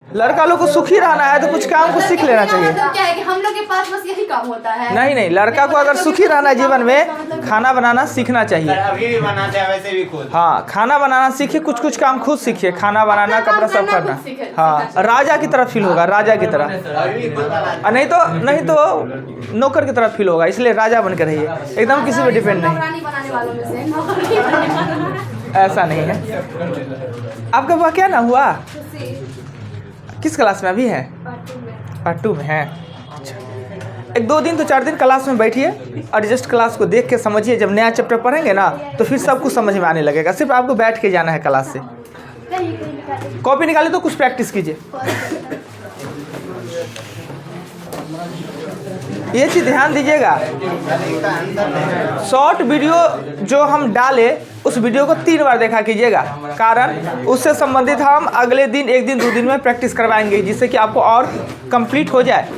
लड़का लोग को सुखी रहना है तो कुछ काम को सीख लेना चाहिए। मतलब क्या है कि हम लोग के पास बस यही काम होता है। नहीं नहीं, लड़का को अगर सुखी रहना है जीवन में, खाना बनाना सीखना चाहिए। अभी भी बनाते हैं वैसे भी खुद। हाँ, खाना बनाना सीखिए, कुछ कुछ काम खुद सीखिए, खाना बनाना, कपड़ा सब करना। हाँ, राजा की तरह फील होगा, राजा की तरह। नहीं तो नौकर की तरह फील होगा, इसलिए राजा बन के रहिए, एकदम किसी पे डिपेंड नहीं। नौकरानी बनाने वालों में से नौकरानी बनने वाला। ऐसा नहीं है। आपका वह क्या ना हुआ, किस क्लास में अभी है? पार्ट 2 में है। अच्छा, 1-2 दिन तो 4 दिन क्लास में बैठिए और जस्ट क्लास को देख के समझिए। जब नया चैप्टर पढ़ेंगे ना तो फिर सब कुछ समझ में आने लगेगा। सिर्फ आपको बैठ के जाना है क्लास से। कॉपी निकाले तो कुछ प्रैक्टिस कीजिए। ये चीज़ ध्यान दीजिएगा, शॉर्ट वीडियो जो हम डाले उस वीडियो को 3 बार देखा कीजिएगा। कारण उससे संबंधित हम अगले दिन 1 दिन 2 दिन में प्रैक्टिस करवाएंगे, जिससे कि आपको और कंप्लीट हो जाए।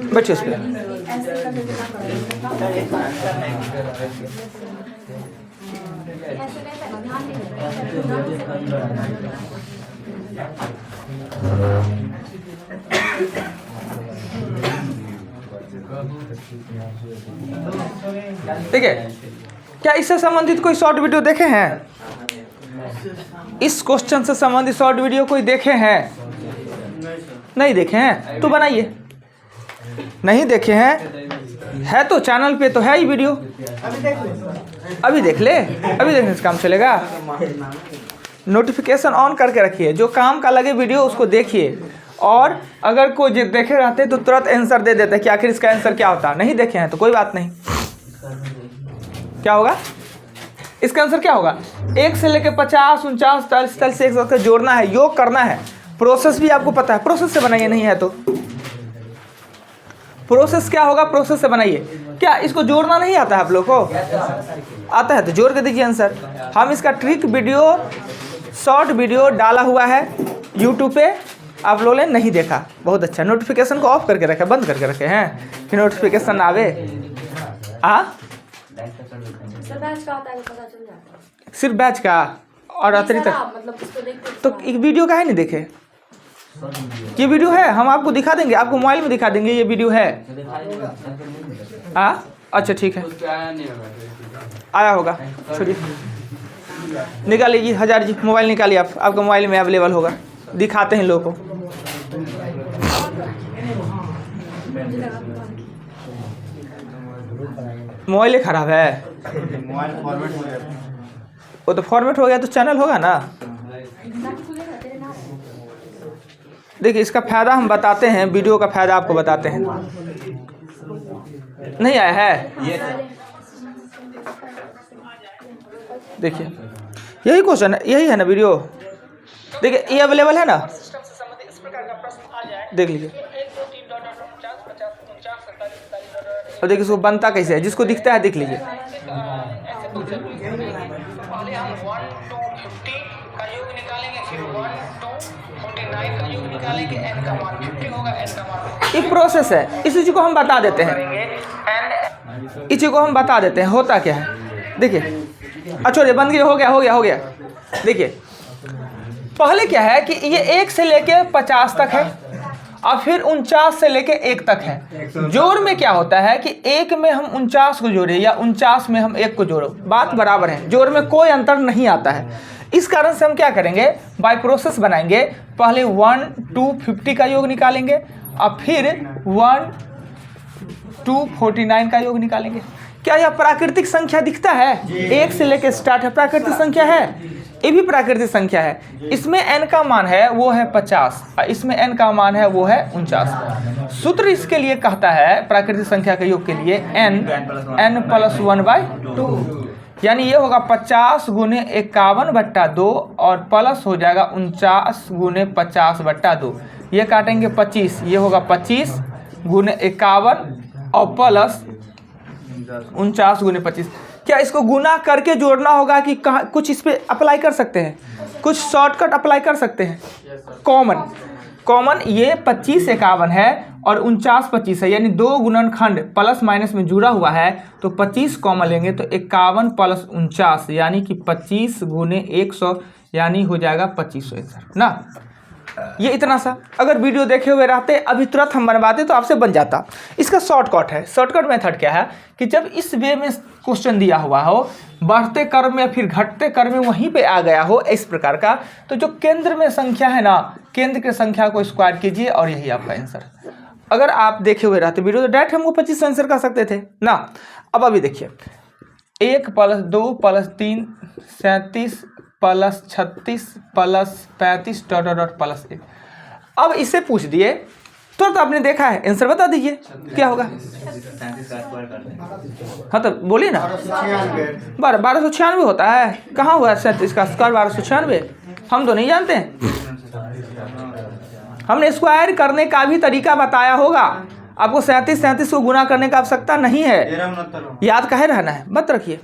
बैठिए उस पर। ठीक है, क्या इससे संबंधित कोई शॉर्ट वीडियो देखे हैं? इस क्वेश्चन से संबंधित शॉर्ट वीडियो कोई देखे हैं? नहीं देखे हैं तो बनाइए। नहीं देखे हैं है तो चैनल पे तो है ही वीडियो, अभी देख ले, अभी देखने से काम चलेगा। नोटिफिकेशन ऑन करके रखिए, जो काम का लगे वीडियो उसको देखिए। और अगर कोई देखे रहते तो तुरंत आंसर दे देते कि आखिर इसका आंसर क्या होता। नहीं देखे हैं तो कोई बात नहीं। क्या होगा इसका आंसर? क्या होगा? 1 से लेकर 50, 49, 40, 41 तक जोड़ना है, योग करना है। प्रोसेस भी आपको पता है, प्रोसेस से बनाइए। नहीं है तो प्रोसेस क्या होगा, प्रोसेस से बनाइए। क्या इसको जोड़ना नहीं आता है आप लोग को? आता है तो जोड़ के दीजिए आंसर। हम इसका ट्रिक वीडियो, शॉर्ट वीडियो डाला हुआ है यूट्यूब पे, आप लोगों ने नहीं देखा। बहुत अच्छा, नोटिफिकेशन को ऑफ करके रखे, बंद करके रखे हैं कि नोटिफिकेशन आवे। सिर्फ बैच का और अतिरिक्त तो एक वीडियो का है नहीं देखे? ये वीडियो है, हम आपको दिखा देंगे, आपको मोबाइल में दिखा देंगे ये वीडियो है। अच्छा ठीक है, आया होगा, छोड़िए। निकालिए जी, 1000 जी मोबाइल निकालिए आप, आपका मोबाइल में अवेलेबल होगा। दिखाते हैं लोगों को। मोबाइल ही खराब है, मोबाइल फॉर्मेट हो गया। वो तो फॉर्मेट हो गया तो चैनल होगा ना। देखिए इसका फ़ायदा हम बताते हैं, वीडियो का फ़ायदा आपको बताते हैं। नहीं आया है? देखिए यही क्वेश्चन है, यही है ना वीडियो। देखिए ये अवेलेबल है ना, देख लीजिए। और देखिए इसको बनता कैसे है, जिसको दिखता है देख लीजिए। पहले हम 1 to 50 का योग निकालेंगे, फिर 1 to 49 का योग निकालेंगे, n का मान 50 होगा, n का मान। ये प्रोसेस है, इसी चीज को हम बता देते हैं। इस चीज को हम बता देते हैं होता क्या है। देखिए अच्छा ये बन गया, हो गया। देखिए पहले क्या है कि ये 1 से लेके 50 तक है और फिर 49 से लेके 1 तक है। जोड़ में क्या होता है कि 1 में हम 49 को जोड़े या 49 में हम 1 को जोड़ो, बात बराबर है। जोड़ में कोई अंतर नहीं आता है। इस कारण से हम क्या करेंगे, बाय प्रोसेस बनाएंगे। पहले 1 to 50 का योग निकालेंगे और फिर 1 to 49 का योग निकालेंगे। क्या यह प्राकृतिक संख्या दिखता है? 1 से लेके स्टार्ट है, प्राकृतिक संख्या है, ये भी प्राकृतिक संख्या है। इसमें n का मान है वो है 50 और इसमें n का मान है वो है 49। सूत्र इसके लिए कहता है प्राकृतिक संख्या के योग के लिए n + 1/2, यानी ये होगा 50 × 51/2 और प्लस हो जाएगा 49 × 50/2। ये काटेंगे 25, ये होगा 25 × 51 और प्लस 49 × 25। क्या इसको गुना करके जोड़ना होगा कि कहाँ कुछ इस पे अप्लाई कर सकते हैं, कुछ शॉर्टकट अप्लाई कर सकते हैं? कॉमन ये 25 51 है और 49 25 है, यानी 2 गुणनखंड प्लस माइनस में जुड़ा हुआ है, तो 25 कॉमन लेंगे तो 51 + 49 यानी कि 25 × 100 यानी हो जाएगा 2500 आंसर ना। ये इतना सा अगर वीडियो देखे हुए रहते अभी तुरंत हम बनवाते तो आपसे बन जाता। इसका शॉर्टकट है। शॉर्टकट मेथड क्या है कि जब इस वे में क्वेश्चन दिया हुआ हो, बढ़ते क्रम में फिर घटते क्रम में वहीं पे आ गया हो इस प्रकार का, तो जो केंद्र में संख्या है ना, केंद्र की संख्या को स्क्वायर कीजिए और यही आपका आंसर। अगर आप देखे हुए रहते वीडियो तो डायरेक्ट हमको 2500 आंसर कर सकते थे ना। अब अभी देखिए 1 + 2 + 3 37 + 36 + 35 ... +1। अब इसे पूछ दिए तो आपने देखा है, आंसर बता दीजिए क्या होगा। हाँ तो बोलिए ना, 1296 होता है। कहाँ हुआ 37 का स्क्वायर 1296? हम तो नहीं जानते हैं। हमने स्क्वायर करने का भी तरीका बताया होगा। आपको 37 को गुना करने का आवश्यकता नहीं है, याद काहे रहना है, मत रखिए।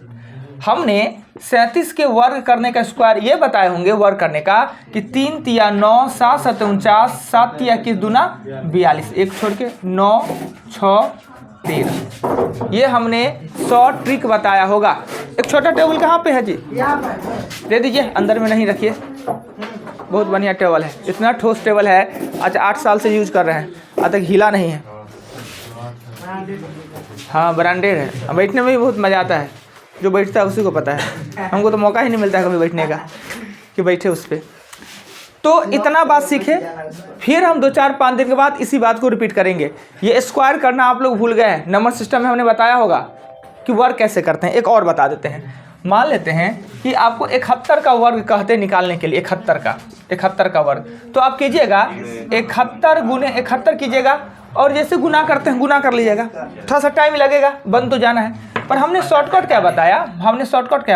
हमने 37 के वर्ग करने का स्क्वायर ये बताए होंगे, वर्ग करने का कि 3 तिया 9, 7 7 49, 7 तिया 21 दूना 42, एक छोड़ के 9 6 13। ये हमने 100 ट्रिक बताया होगा। एक छोटा टेबल कहाँ पे है जी, दे दीजिए, अंदर में नहीं रखिए। बहुत बढ़िया टेबल है, इतना ठोस टेबल है, आज 8 साल से यूज कर रहे हैं, आज तक हिला नहीं है। हाँ ब्रांडेड है, बैठने में भी बहुत मज़ा आता है। जो बैठता है उसी को पता है, हमको तो मौका ही नहीं मिलता है कभी बैठने का कि बैठे उस पर। तो इतना बात सीखे, फिर हम 2-4-5 दिन के बाद इसी बात को रिपीट करेंगे। ये स्क्वायर करना आप लोग भूल गए हैं, नंबर सिस्टम में हमने बताया होगा कि वर्ग कैसे करते हैं। एक और बता देते हैं, मान लेते हैं कि आपको 71 का वर्ग कहते हैं निकालने के लिए, 71 का वर्ग, तो आप कीजिएगा 71 गुने 71 कीजिएगा और जैसे गुना करते हैं गुना कर लीजिएगा। थोड़ा सा टाइम लगेगा, बन तो जाना है। पर हमने शॉर्टकट क्या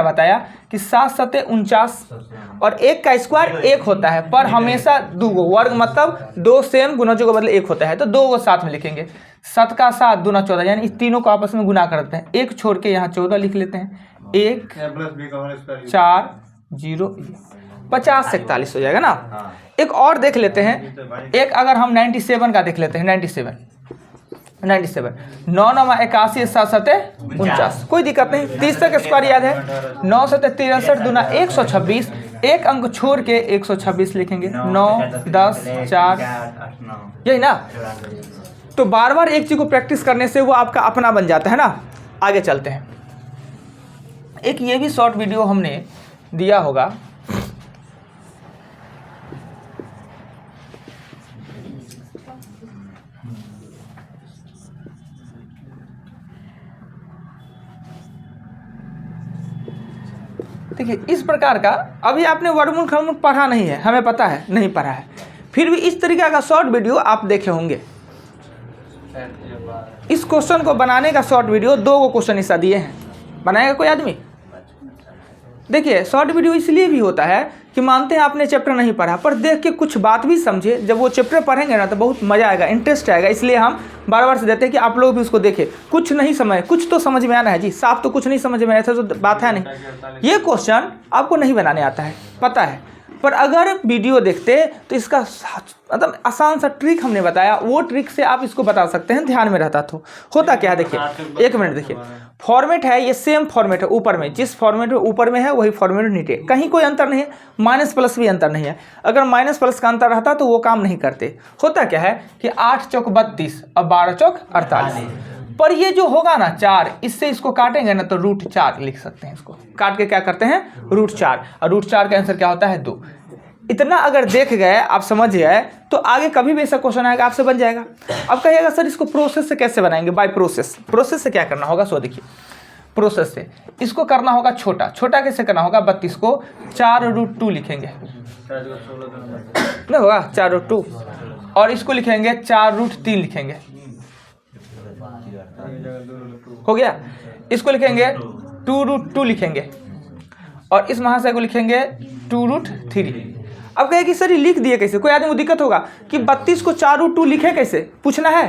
बताया, कि 7 7 49 और 1 का स्क्वायर 1 होता है, पर हमेशा 2 वर्ग मतलब 2 सेम गुणजों के बदले 1 होता है, तो 2 को साथ में लिखेंगे। 7 का 7 दूना 14, यानी इस तीनों को आपस में गुना करते हैं। 1 छोड़ के यहाँ 14 लिख लेते हैं। 1 4 0 50 से 41 हो जाएगा ना। एक और देख लेते हैं, एक अगर हम 97 का देख लेते हैं, 97 9 9 81 7 7 49, कोई दिक्कत नहीं। 30 तक स्क्वायर याद है, 9 7 63 दूना 126, एक अंक छोड़ के 126 लिखेंगे। 9 10 4, यही ना। तो बार बार एक चीज को प्रैक्टिस करने से वो आपका अपना बन जाता है ना। आगे चलते हैं, एक ये भी शॉर्ट वीडियो हमने दिया होगा, देखिए इस प्रकार का। अभी आपने वर्गमूल खंडमूल पढ़ा नहीं है, हमें पता है नहीं पढ़ा है, फिर भी इस तरीके का शॉर्ट वीडियो आप देखे होंगे। इस क्वेश्चन को बनाने का शॉर्ट वीडियो 2 क्वेश्चन ऐसा दिए हैं, बनाएगा कोई आदमी? देखिए शॉर्ट वीडियो इसलिए भी होता है कि मानते हैं आपने चैप्टर नहीं पढ़ा, पर देख के कुछ बात भी समझे। जब वो चैप्टर पढ़ेंगे ना तो बहुत मज़ा आएगा, इंटरेस्ट आएगा, इसलिए हम बार बार से देते हैं कि आप लोग भी उसको देखें। कुछ नहीं समझ, कुछ तो समझ में आना है जी, साफ तो कुछ नहीं समझ में आया था तो बात है नहीं। ये क्वेश्चन आपको नहीं बनाने आता है, पता है, पर अगर वीडियो देखते तो इसका मतलब आसान सा ट्रिक हमने बताया, वो ट्रिक से आप इसको बता सकते हैं, ध्यान में रहता। तो होता क्या है देखिए, 1 मिनट देखिए, फॉर्मेट है ये सेम फॉर्मेट है, ऊपर में जिस फॉर्मेट में ऊपर में है वही फॉर्मेट में नीचे, कहीं कोई अंतर नहीं है, माइनस प्लस भी अंतर नहीं है। अगर माइनस प्लस का अंतर रहता तो वो काम नहीं करते। होता क्या है कि 8 चौक 32 और 12 चौक 48, पर ये जो होगा ना 4, इससे इसको काटेंगे ना तो √4 लिख सकते हैं। इसको काट के क्या करते हैं, √4, और √4 का आंसर क्या होता है 2। इतना अगर देख गए, आप समझ गए, तो आगे कभी भी ऐसा क्वेश्चन आएगा आपसे बन जाएगा। अब कहिएगा सर इसको प्रोसेस से कैसे बनाएंगे? By process. प्रोसेस से क्या करना होगा, सो देखिए, प्रोसेस से इसको करना होगा छोटा। छोटा कैसे करना होगा, 32 को 4√2 लिखेंगे, नहीं होगा 4√2, और इसको लिखेंगे 4√3 लिखेंगे, हो गया। इसको लिखेंगे 2√2 लिखेंगे, और इस महाशय को लिखेंगे 2√3। अब कहे कि सर ये लिख दिए कैसे? कोई आदमी को दिक्कत होगा कि 32 को 4√2 लिखे कैसे, पूछना है?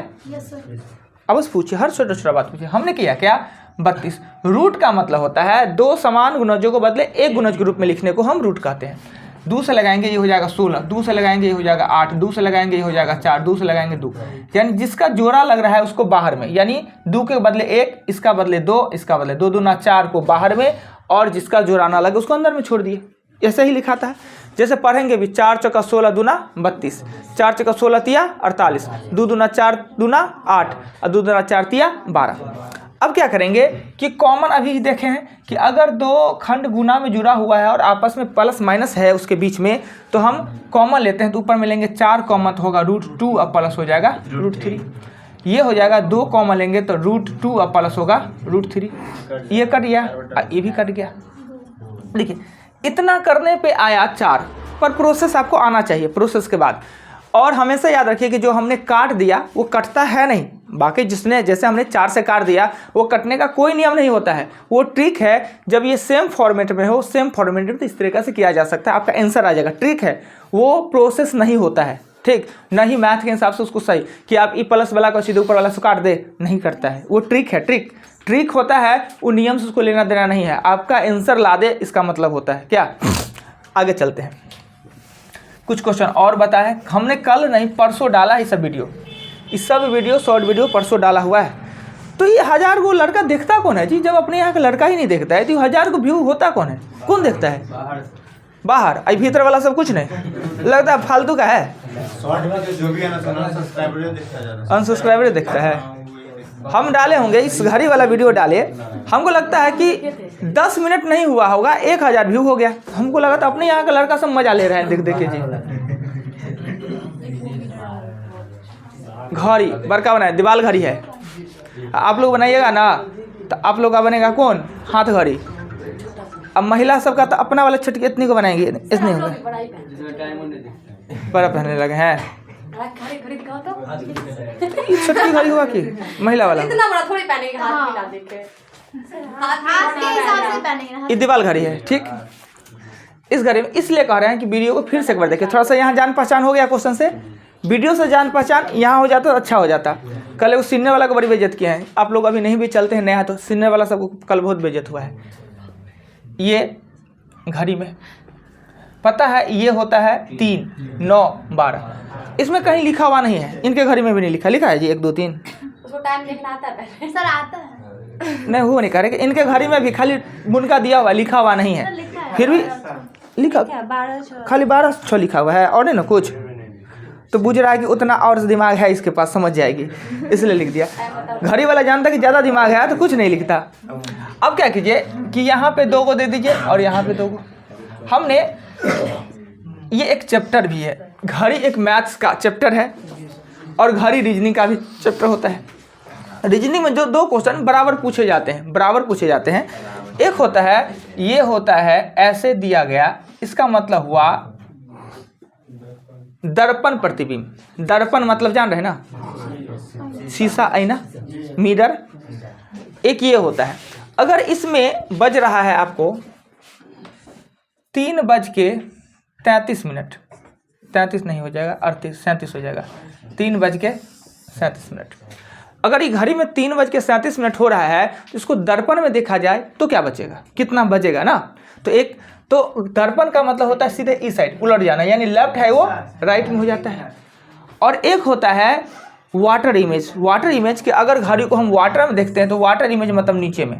अब बस पूछिए, हर छोटा छोटा बात पूछिए। हमने किया क्या, 32 रूट का मतलब होता है 2 समान गुणजों को बदले एक गुणज के रूप में लिखने को हम रूट कहते हैं। 2 से लगाएंगे ये हो जाएगा 16, 2 से लगाएंगे ये हो जाएगा 8, 2 से लगाएंगे ये हो जाएगा 4, 2 से लगाएंगे 2, यानी जिसका जोड़ा लग रहा है उसको बाहर में, यानी 2 के बदले 1, इसका बदले 2, इसका बदले 2 दूना 4 को बाहर में, और जिसका जोड़ा ना लगे उसको अंदर में छोड़ दिए। ऐसे ही लिखाता है। जैसे पढ़ेंगे भी 4 चौका 16 दूना 32, 4 चौका 16 तिया 48, 2 दूना 4 दूना 8 और 2 दूना 4 तिया 12। अब क्या करेंगे कि कॉमन अभी देखे हैं कि अगर दो खंड गुना में जुड़ा हुआ है और आपस में प्लस माइनस है उसके बीच में, तो हम कॉमन लेते हैं तो ऊपर में लेंगे 4 कॉमन तो होगा √2 और प्लस हो जाएगा √3। ये हो जाएगा 2 कॉमन लेंगे तो √2 और प्लस होगा √3। ये कट गया, ये भी कट गया। देखिए इतना करने पे आया 4, पर प्रोसेस आपको आना चाहिए प्रोसेस के बाद। और हमेशा याद रखिए कि जो हमने काट दिया वो कटता है नहीं, बाकी जिसने जैसे हमने 4 से काट दिया वो कटने का कोई नियम नहीं होता है। वो ट्रिक है जब ये सेम फॉर्मेट में हो, सेम फॉर्मेट में तो इस तरीके से किया जा सकता है, आपका आंसर आ जाएगा। ट्रिक है, वो प्रोसेस नहीं होता है, ठीक ना ही मैथ के हिसाब से उसको सही कि आप ई प्लस वाला को सीधे ऊपर वाला से काट दे, नहीं करता है। वो ट्रिक है, ट्रिक होता है, वो नियम से उसको लेना देना नहीं है, आपका आंसर ला दे इसका मतलब होता है क्या। आगे चलते हैं, कुछ क्वेश्चन और बताएं। हमने कल नहीं परसों डाला है सब वीडियो, इस सब वीडियो शॉर्ट वीडियो परसों डाला हुआ है। तो ये 1000 को लड़का देखता कौन है जी? जब अपने यहाँ का लड़का ही नहीं देखता है तो 1000 को व्यू होता कौन है? कौन देखता है? बाहर। आई भीतर वाला सब कुछ नहीं, लगता है फालतू का है, अनसब्सक्राइबर देखता है। हम डाले होंगे इस घड़ी वाला वीडियो डाले, हमको लगता है कि 10 मिनट नहीं हुआ होगा 1000 व्यू हो गया। हमको लगा था अपने यहाँ का लड़का सब मजा ले रहे हैं देख देख के जी। घड़ी बड़का बनाए, दीवाल घड़ी है, आप लोग बनाइएगा ना तो आप लोग का बनेगा कौन? हाथ घड़ी। अब महिला सबका तो अपना वाला छटकी इतनी को बनाएंगे, इतनी होगा बड़ा पहनने लगे हैं। छटकी घड़ी हुआ कि महिला वाला? इतना बड़ा थोड़ी पहनेंगे, हाथ मिला देके, हाथ के हिसाब से पहनेंगे। ये दीवाल घड़ी है, ठीक। इस घड़ी में इसलिए कह रहे हैं कि वीडियो को फिर से एक बार देखिए, थोड़ा सा यहाँ जान पहचान हो गया क्वेश्चन से, वीडियो से जान पहचान यहाँ हो जाता तो अच्छा हो जाता। कल वो सीनियर वाला को बड़ी बेइज्जत किया है, आप लोग अभी नहीं भी चलते हैं नया तो सीनियर वाला सबको कल बहुत बेइज्जत हुआ है। ये घड़ी में पता है ये होता है 3, 9, 12, इसमें कहीं लिखा हुआ नहीं है, इनके घड़ी में भी नहीं लिखा है जी 1, 2, 3। उसको टाइम देखना आता है पहले? सर आता है। नहीं वो नहीं कह रहे कि इनके घड़ी में भी खाली बुनका दिया हुआ लिखा हुआ नहीं है, फिर भी लिखा खाली 12 लिखा हुआ है और नहीं ना कुछ, तो बुझ रहा है कि उतना और दिमाग है इसके पास, समझ जाएगी इसलिए लिख दिया। घड़ी वाला जानता कि ज़्यादा दिमाग है तो कुछ नहीं लिखता। अब क्या कीजिए कि यहाँ पे 2 को दे दीजिए और यहाँ पे 2 को। हमने ये एक चैप्टर भी है, घड़ी एक मैथ्स का चैप्टर है और घड़ी रीजनिंग का भी चैप्टर होता है। रीजनिंग में जो 2 क्वेश्चन बराबर पूछे जाते हैं, एक होता है ये होता है ऐसे दिया गया, इसका मतलब हुआ दर्पण प्रतिबिंब। दर्पण मतलब जान रहे ना, शीशा, आईना, मिरर। एक ये होता है, अगर इसमें बज रहा है आपको 3:33, 33 नहीं हो जाएगा, 37 हो जाएगा, 3:37। अगर ये घड़ी में 3:37 हो रहा है तो इसको दर्पण में देखा जाए तो क्या बचेगा, कितना बजेगा ना। तो दर्पण का मतलब होता है सीधे इस साइड उलट जाना, यानी लेफ्ट है वो राइट में हो जाता है। और एक होता है वाटर इमेज। वाटर इमेज के अगर घड़ी को हम वाटर में देखते हैं तो वाटर इमेज मतलब नीचे में,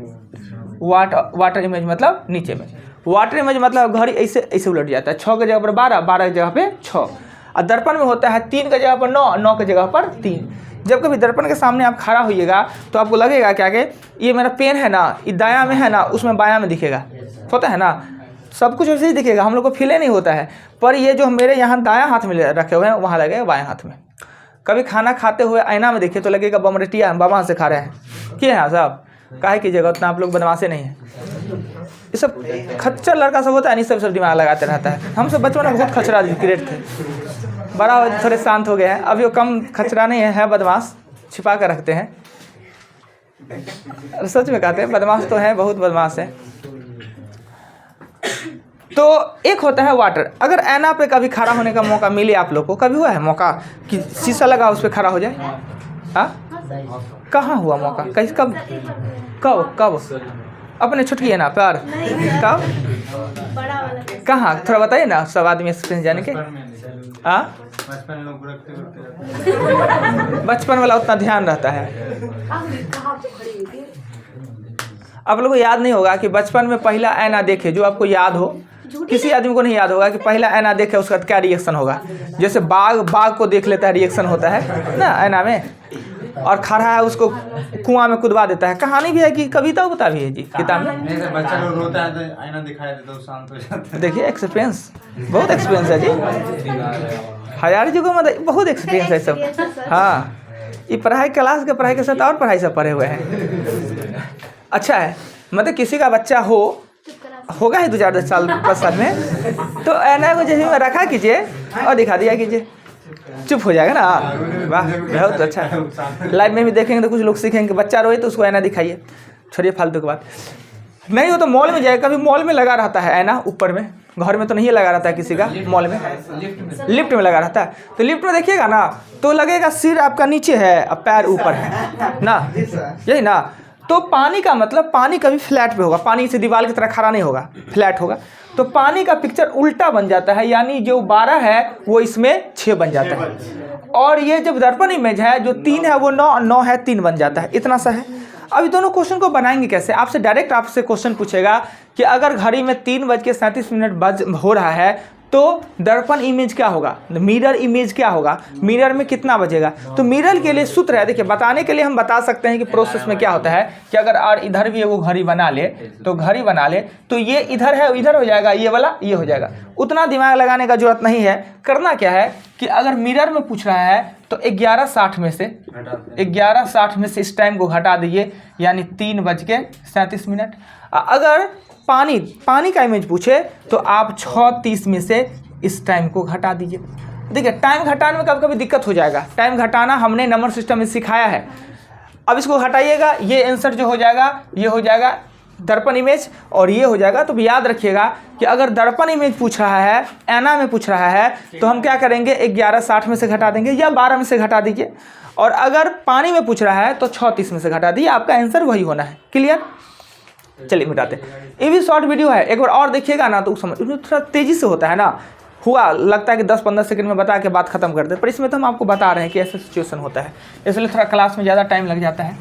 वाटर इमेज मतलब नीचे में। वाटर इमेज मतलब घड़ी ऐसे ऐसे उलट जाता है, 6 की जगह पर 12, 12 की जगह पे 6। और दर्पण में होता है 3 की जगह पर 9, 9 की जगह पर 3। जब कभी दर्पण के सामने आप खड़ा होइएगा तो आपको लगेगा क्या कि ये मेरा पेन है ना, ये दायां में है ना, उसमें बायां में दिखेगा, होता है ना, सब कुछ वैसे ही दिखेगा, हम लोग को फील नहीं होता है। पर ये जो मेरे यहाँ दायां हाथ में रखे हुए हैं वहाँ लगेगा बायां हाथ में। कभी खाना खाते हुए आईना में देखिए तो लगेगा बमरटिया हम बाबा से खा रहे हैं, क्या है साहब, काहे कीजिएगा, उतना आप लोग बदमाशे नहीं है। ये सब खच्चर लड़का सब होता है, नहीं सब दिमाग लगाते रहता है। हम सब बचपन में बहुत खचरा क्रिएट थे, बड़ा थोड़े शांत हो गए हैं, अभी वो कम खचरा नहीं है बदमाश, छिपा कर रखते हैं। सच में कहते हैं बदमाश तो है, बहुत बदमाश है। तो एक होता है वाटर। अगर ऐना पे कभी खड़ा होने का मौका मिले आप लोग को, कभी हुआ है मौका कि शीशा लगा उस पर खड़ा हो जाए? हाँ, कहाँ हुआ मौका, कैसे, कब कब कब? अपने छुटकी है ना प्यार, कब, कहाँ, थोड़ा बताइए ना, सब आदमी एक्सपीरियंस जाने के। हाँ, बचपन वाला उतना ध्यान रहता है। आप लोगों को याद नहीं होगा कि बचपन में पहला ऐना देखे जो आपको याद हो, किसी आदमी को नहीं याद होगा कि पहला ऐना देखे उसका क्या रिएक्शन होगा। जैसे बाघ को देख लेता है, रिएक्शन होता है ना ऐना में, और खड़ा है उसको कुआं में कुदवा देता है। कहानी भी है कि कविता उगता भी है जी किताब में। जैसे बच्चा लोग रोता है तो आईना दिखाई देता है, शांत हो जाता है। देखिए एक्सपीरियंस, बहुत एक्सपीरियंस है जी, हजार जी को मतलब बहुत एक्सपीरियंस है सब। हाँ, ये पढ़ाई क्लास के पढ़ाई के साथ और पढ़ाई सब पढ़े हुए हैं। अच्छा है, मतलब किसी का बच्चा होगा ही 2-4 साल 5 साल में, तो ऐना को जैसे में रखा कीजिए और दिखा दिया कीजिए, चुप हो जाएगा ना। वाह, बहुत अच्छा है। लाइव में भी देखेंगे तो कुछ लोग सीखेंगे, बच्चा रोए तो उसको ऐना दिखाइए। छोड़िए फालतू की बात। नहीं हो तो मॉल में जाए, कभी मॉल में लगा रहता है ऐना ऊपर में, घर में तो नहीं लगा रहता है किसी का, मॉल में लिफ्ट में लगा रहता है। तो लिफ्ट में देखिएगा ना तो लगेगा सिर आपका नीचे है और पैर ऊपर है ना, यही ना। तो पानी का मतलब पानी कभी फ्लैट पे होगा, पानी से दीवार की तरह खड़ा नहीं होगा, फ्लैट होगा। तो पानी का पिक्चर उल्टा बन जाता है, यानी जो 12 है वो इसमें 6 बन जाता है। और ये जब दर्पण इमेज है जो 3 है वो 9 है 3 बन जाता है, इतना सा है। अभी दोनों क्वेश्चन को बनाएंगे कैसे? आपसे डायरेक्ट आपसे क्वेश्चन पूछेगा कि अगर घड़ी में 3:37 हो रहा है तो दर्पण इमेज क्या होगा, मिरर इमेज क्या होगा, मिरर में कितना बजेगा। तो मिरर के लिए सूत्र है, देखिए बताने के लिए हम बता सकते हैं कि प्रोसेस में क्या होता है कि अगर और इधर भी वो घड़ी बना ले तो ये इधर है इधर हो जाएगा, ये वाला ये हो जाएगा। उतना दिमाग लगाने का जरूरत नहीं है। करना क्या है कि अगर मिरर में पूछ रहा है तो 11:60 में से इस टाइम को घटा दीजिए, यानी 3:37। अगर पानी का इमेज पूछे तो आप 6:30 में से इस टाइम को घटा दीजिए। देखिए टाइम घटाने में कभी कभी दिक्कत हो जाएगा, टाइम घटाना हमने नंबर सिस्टम में सिखाया है। अब इसको घटाइएगा, ये आंसर जो हो जाएगा ये हो जाएगा दर्पण इमेज और ये हो जाएगा। तो याद रखिएगा कि अगर दर्पण इमेज पूछ रहा है, ऐना में पूछ रहा है, तो हम क्या करेंगे 11:60 में से घटा देंगे या 12 में से घटा दीजिए। और अगर पानी में पूछ रहा है तो 6:30 में से घटा दीजिए, आपका आंसर वही होना है। क्लियर? चलिए मिटाते हैं। ये भी शॉर्ट वीडियो है, एक बार और देखिएगा ना तो समझ, थोड़ा तेज़ी से होता है ना, हुआ लगता है कि 10-15 सेकंड में बता के बात खत्म कर दे, पर इसमें तो हम आपको बता रहे हैं कि ऐसा सिचुएशन होता है, इसलिए थोड़ा क्लास में ज़्यादा टाइम लग जाता है।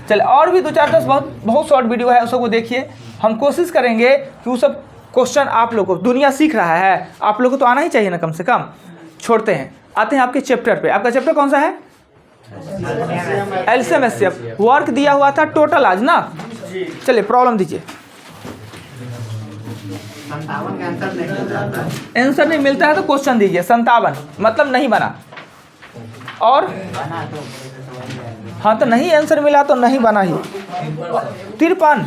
चलिए और भी 2-4-10 बहुत शॉर्ट वीडियो है, उसको देखिए। हम कोशिश करेंगे कि वो सब क्वेश्चन आप लोग को, दुनिया सीख रहा है, आप लोग को तो आना ही चाहिए ना कम से कम। छोड़ते हैं, आते हैं आपके चैप्टर पे। आपका चैप्टर कौन सा है? LCM HCF. वर्क दिया हुआ था टोटल आज ना। चलिए प्रॉब्लम दीजिए। आंसर नहीं मिलता है तो क्वेश्चन दीजिए। 57 मतलब नहीं बना, और हाँ तो नहीं आंसर मिला तो नहीं बना ही। 53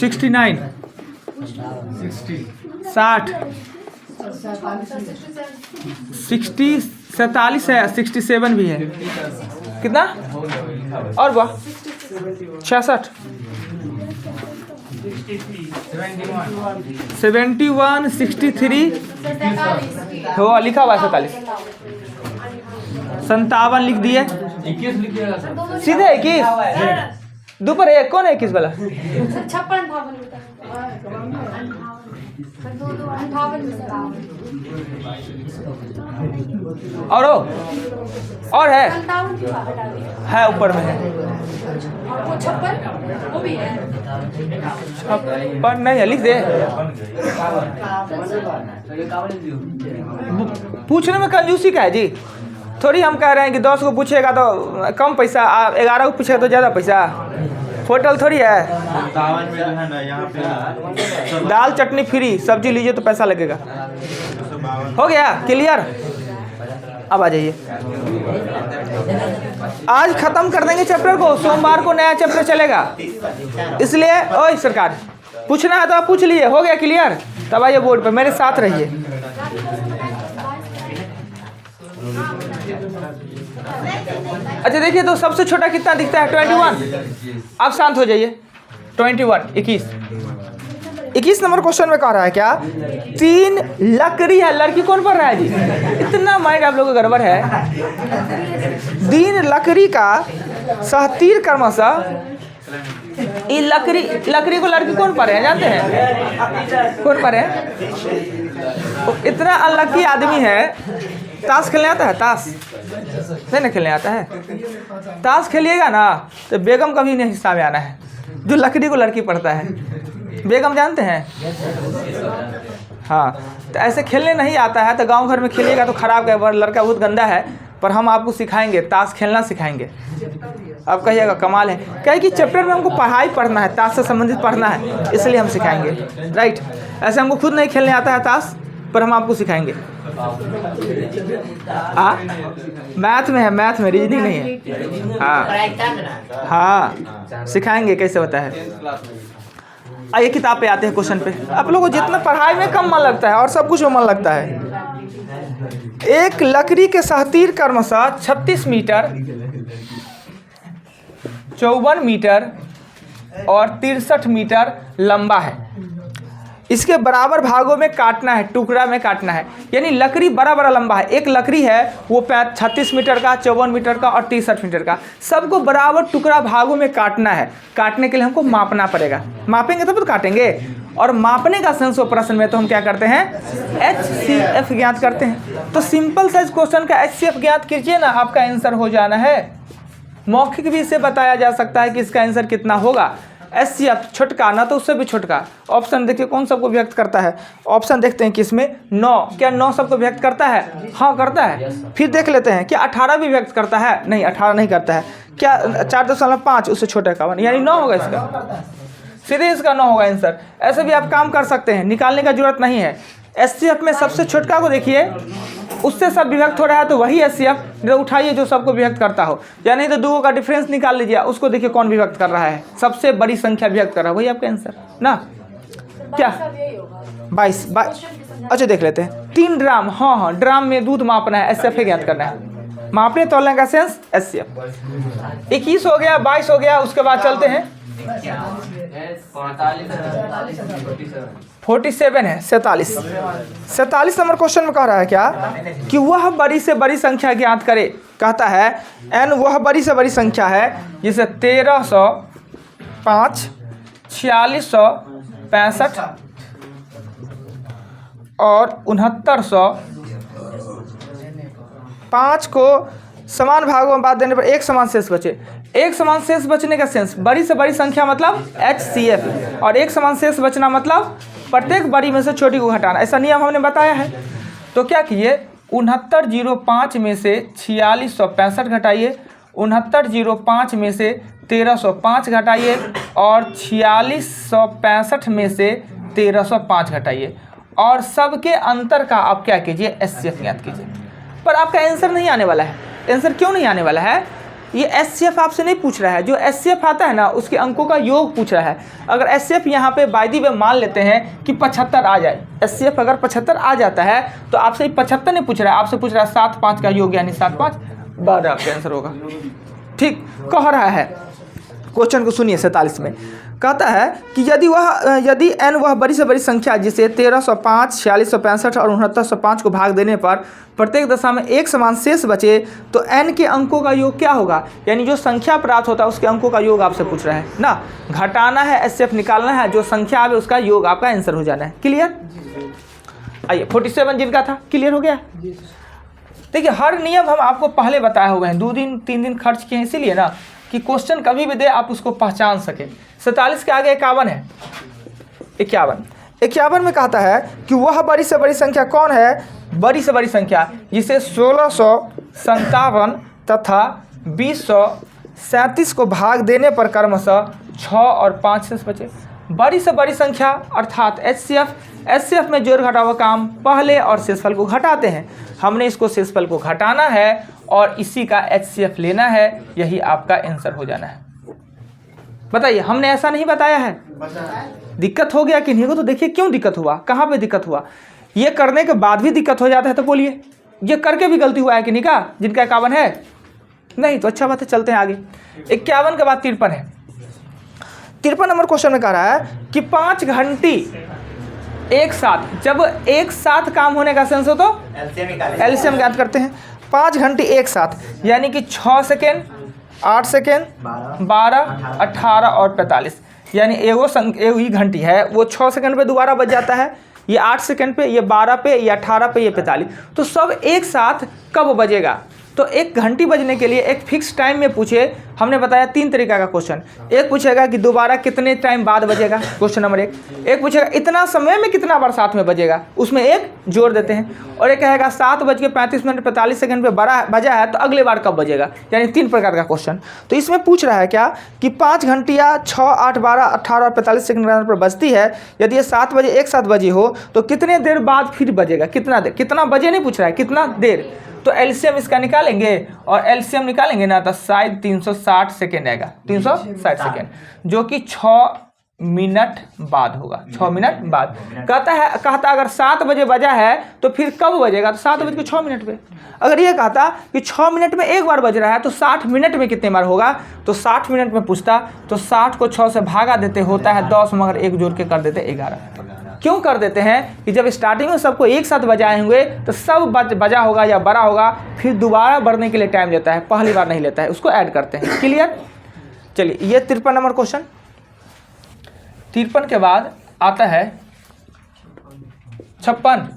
69 60 60 47 है, 67 भी है। कितना? और वाह 66 71 63 हो लिखा हुआ 47 57 लिख दिए सीधे 21 दोपहर 1 कौन है 21 वाला? 56 और है ऊपर में है। पर नहीं है, लिख दे। पूछने में कंजूसी का है जी, थोड़ी हम कह रहे हैं कि 10 को पूछेगा तो कम पैसा, 11 को पूछेगा तो ज़्यादा पैसा। होटल थोड़ी है। 57 में जो है ना यहाँ पे दाल चटनी फ्री, सब्जी लीजिए तो पैसा लगेगा। हो गया क्लियर? अब आ जाइए, आज खत्म कर देंगे चैप्टर को, सोमवार को नया चैप्टर चलेगा। इसलिए ओए सरकार, पूछना है तो आप पूछ लीजिए। हो गया क्लियर? तब आइए बोर्ड पे मेरे साथ रहिए। अच्छा देखिए तो सबसे छोटा कितना दिखता है? 21। आप शांत हो जाइए। 21 21 नंबर क्वेश्चन में कह रहा है क्या? 3 लकड़ी है, लड़की कौन पढ़ रहा है जी? इतना माइंड आप लोगों का गड़बड़ है। 3 लकड़ी का सहतीर क्रमशः, ये लकड़ी को लड़की कौन पढ़े हैं जानते हैं? कौन पढ़े हैं? इतना अनलकी आदमी है। ताश खेलने आता है? ताश नहीं ना खेलने आता है। ताश खेलिएगा ना तो बेगम कभी नहीं हिस्सा में आना है, जो लकड़ी को लड़की पढ़ता है। बेगम जानते हैं? हाँ, तो ऐसे खेलने नहीं आता है तो गांव घर में खेलिएगा तो खराब है, लड़का बहुत गंदा है, पर हम आपको सिखाएंगे, ताश खेलना सिखाएंगे। आप कहिएगा कमाल है, कहे कि चैप्टर में हमको पढ़ाई पढ़ना है, ताश से संबंधित पढ़ना है, इसलिए हम सिखाएंगे। राइट, ऐसे हमको खुद नहीं खेलने आता है ताश, पर हम आपको सिखाएंगे। मैथ में है, मैथ में, रीजनिंग नहीं है। हाँ, सिखाएंगे कैसे होता है। आइए किताब पे आते हैं, क्वेश्चन पे। आप लोगों को जितना पढ़ाई में कम मन लगता है और सब कुछ में मन लगता है। एक लकड़ी के सहतीर क्रमशः 36 मीटर, 54 मीटर और 63 मीटर लंबा है। इसके बराबर भागों में काटना है, टुकड़ा में काटना है। यानी लकड़ी बड़ा बड़ा लंबा है, एक लकड़ी है वो 36 मीटर का, 54 मीटर का और 63 मीटर का, सबको बराबर टुकड़ा भागों में काटना है। काटने के लिए हमको मापना पड़ेगा, मापेंगे तब तो काटेंगे। और मापने का सेंस ऑफ प्रश्न में तो हम क्या करते हैं, HCF ज्ञात करते हैं। तो सिंपल साइज क्वेश्चन का HCF ज्ञात कीजिए ना, आपका आंसर हो जाना है। मौखिक भी इसे बताया जा सकता है कि इसका आंसर कितना होगा। HCF छोटका, ना तो उससे भी छोटका। ऑप्शन देखिए कौन सबको व्यक्त करता है। ऑप्शन देखते हैं कि इसमें 9, क्या 9 सबको व्यक्त करता है? हाँ करता है। फिर देख लेते हैं क्या 18 भी व्यक्त करता है? नहीं, 18 नहीं करता है। क्या 4.5 उससे छोटा का 1, यानी 9 होगा इसका, सीधे इसका 9 होगा आंसर। ऐसे भी आप काम कर सकते हैं, निकालने का जरूरत नहीं है। HCF में सबसे छोटका को देखिए, उससे सब विभक्त हो रहा है तो वही HCF उठाइए जो सबको विभक्त करता हो, या नहीं तो 2 का डिफरेंस निकाल लीजिए, उसको देखिए कौन विभक्त कर रहा है, सबसे बड़ी संख्या विभक्त कर रहा है, वही आपका आंसर ना। क्या 22? अच्छा देख लेते हैं। 3 ड्राम, हाँ, ड्राम में दूध मापना है, HCF ज्ञात करना है। मापने तोलने का सेंस HCF। 21 हो गया, 22 हो गया, उसके बाद चलते हैं 47 है, 47 नंबर क्वेश्चन में कह रहा है क्या कि वह बड़ी से बड़ी संख्या ज्ञात करे। कहता है n वह बड़ी से बड़ी संख्या है जिसे 1305, 4665 और 6905 को समान भागों में बांट देने पर एक समान शेष बचे। एक समान शेष बचने का सेंस, बड़ी से बड़ी संख्या मतलब HCF, और एक समान शेष बचना मतलब प्रत्येक बड़ी में से छोटी को घटाना। ऐसा नियम हमने बताया है। तो क्या किए, 6905 में से 4665 घटाइए, 6905 में से 1305 घटाइए और 4665 में से 1305 घटाइए, और सबके अंतर का आप क्या कीजिए, HCF ज्ञात कीजिए। पर आपका आंसर नहीं आने वाला है। आंसर क्यों नहीं आने वाला है? ये HCF आपसे नहीं पूछ रहा है। जो HCF आता है ना, उसके अंकों का योग पूछ रहा है। अगर HCF यहाँ पे बायदी में मान लेते हैं कि 75 आ जाए, HCF अगर 75 आ जाता है तो आपसे 75 नहीं पूछ रहा है, आपसे पूछ रहा है 7 5 का योग, यानी 7 5 12 आपका आंसर होगा। ठीक कह रहा है। क्वेश्चन को सुनिए। 47 में कहता है कि यदि n वह बड़ी से बड़ी संख्या जिसे 1305, 4665 और 6905 को भाग देने पर प्रत्येक दशा में एक समान शेष बचे तो n के अंकों का योग क्या होगा। यानी जो संख्या प्राप्त होता है उसके अंकों का योग आपसे पूछ रहा है ना। घटाना है, HCF निकालना है, जो संख्या आवे उसका योग आपका आंसर हो जाना है। क्लियर? आइए 47 जिनका था, क्लियर हो गया। देखिए हर नियम हम आपको पहले बताए हुए हैं, 2 दिन 3 दिन खर्च किए, इसीलिए ना कि क्वेश्चन कभी भी दे आप उसको पहचान सके। 47 के आगे 51 है। 51 में कहता है कि वह बड़ी से बड़ी संख्या कौन है, बड़ी से बड़ी संख्या जिसे 1657 तथा 2037 को भाग देने पर क्रमशः 6 और 5 शेष बचे। बड़ी से बड़ी संख्या अर्थात HCF में जोड़ घटाव काम पहले और शेषफल को घटाते हैं। हमने इसको शेषफल को घटाना है और इसी का HCF लेना है, यही आपका आंसर हो जाना है। बताइए, हमने ऐसा नहीं बताया है? दिक्कत हो गया कि नहीं को? तो देखिए क्यों दिक्कत हुआ, कहाँ पे दिक्कत हुआ। ये करने के बाद भी दिक्कत हो जाता है तो बोलिए, ये करके भी गलती हुआ है कि नहीं का, जिनका 51 है? नहीं तो अच्छा बात है, चलते हैं आगे। 51 के बाद 53 है। 53 नंबर क्वेश्चन में कह रहा है कि 5 घंटी एक साथ, जब एक साथ काम होने का सेंस हो तो एलसीएम ज्ञात करते हैं। 5 घंटी एक साथ यानी कि 6 सेकेंड, 8 सेकेंड, 12, 18 और 45, यानी एगो ही घंटी है वो 6 सेकेंड पे दोबारा बज जाता है, ये 8 सेकेंड पे, ये 12 पे, ये 18 पे, ये 45। तो सब एक साथ कब बजेगा? तो एक घंटी बजने के लिए एक फिक्स टाइम में पूछे, हमने बताया 3 तरीका का क्वेश्चन। एक पूछेगा कि दोबारा कितने टाइम बाद बजेगा, क्वेश्चन नंबर 1। एक पूछेगा इतना समय में कितना बार साथ में बजेगा, उसमें एक जोड़ देते हैं। और एक कहेगा 7:35 पे बजा है तो अगले बार कब बजेगा, यानी 3 प्रकार का क्वेश्चन। तो इसमें पूछ रहा है क्या कि 5 घंटियाँ 6, 8, 12, 18 और 45 सेकंड पर बजती है। यदि ये 7 बजे एक साथ बजी हो तो कितने देर बाद फिर बजेगा, कितना देर, कितना बजे नहीं पूछ रहा है, कितना देर। तो एलसीएम इसका निकालेंगे, और एलसीएम निकालेंगे ना तो शायद 360 सेकेंड आएगा, 360 सेकेंड, जो कि 6 मिनट बाद होगा, 6 मिनट बाद। कहता अगर 7 बजे बजा है तो फिर कब बजेगा, तो 7:06 पे। अगर ये कहता कि 6 मिनट में एक बार बज रहा है तो 60 मिनट में कितने बार होगा, तो 60 मिनट में पूछता तो 60 को 6 से भागा देते, होता है 10, मगर एक जोड़ के कर देते 11। क्यों कर देते हैं कि जब स्टार्टिंग में सबको एक साथ बजाए होंगे तो सब बजा होगा या बड़ा होगा, फिर दोबारा बढ़ने के लिए टाइम लेता है, पहली बार नहीं लेता है, उसको ऐड करते हैं। क्लियर। चलिए ये 53 नंबर क्वेश्चन। 53 के बाद आता है 56,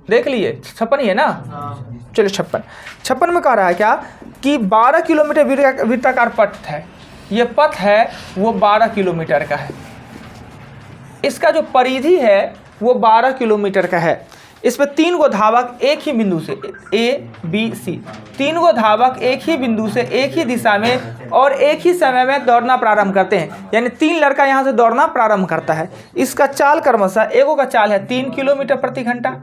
देख लिए 56 ही है ना। चलिए 56 में कह रहा है क्या कि 12 किलोमीटर वृत्ताकार पथ है। ये पथ है वो 12 किलोमीटर का है, इसका जो परिधि है वो 12 किलोमीटर का है। इसमें 3 गो धावक एक ही बिंदु से A, B, C, 3 गो धावक एक ही बिंदु से एक ही दिशा में और एक ही समय में दौड़ना प्रारंभ करते हैं, यानी 3 लड़का यहाँ से दौड़ना प्रारंभ करता है। इसका चाल क्रमशः, एगो का चाल है 3 किलोमीटर प्रति घंटा,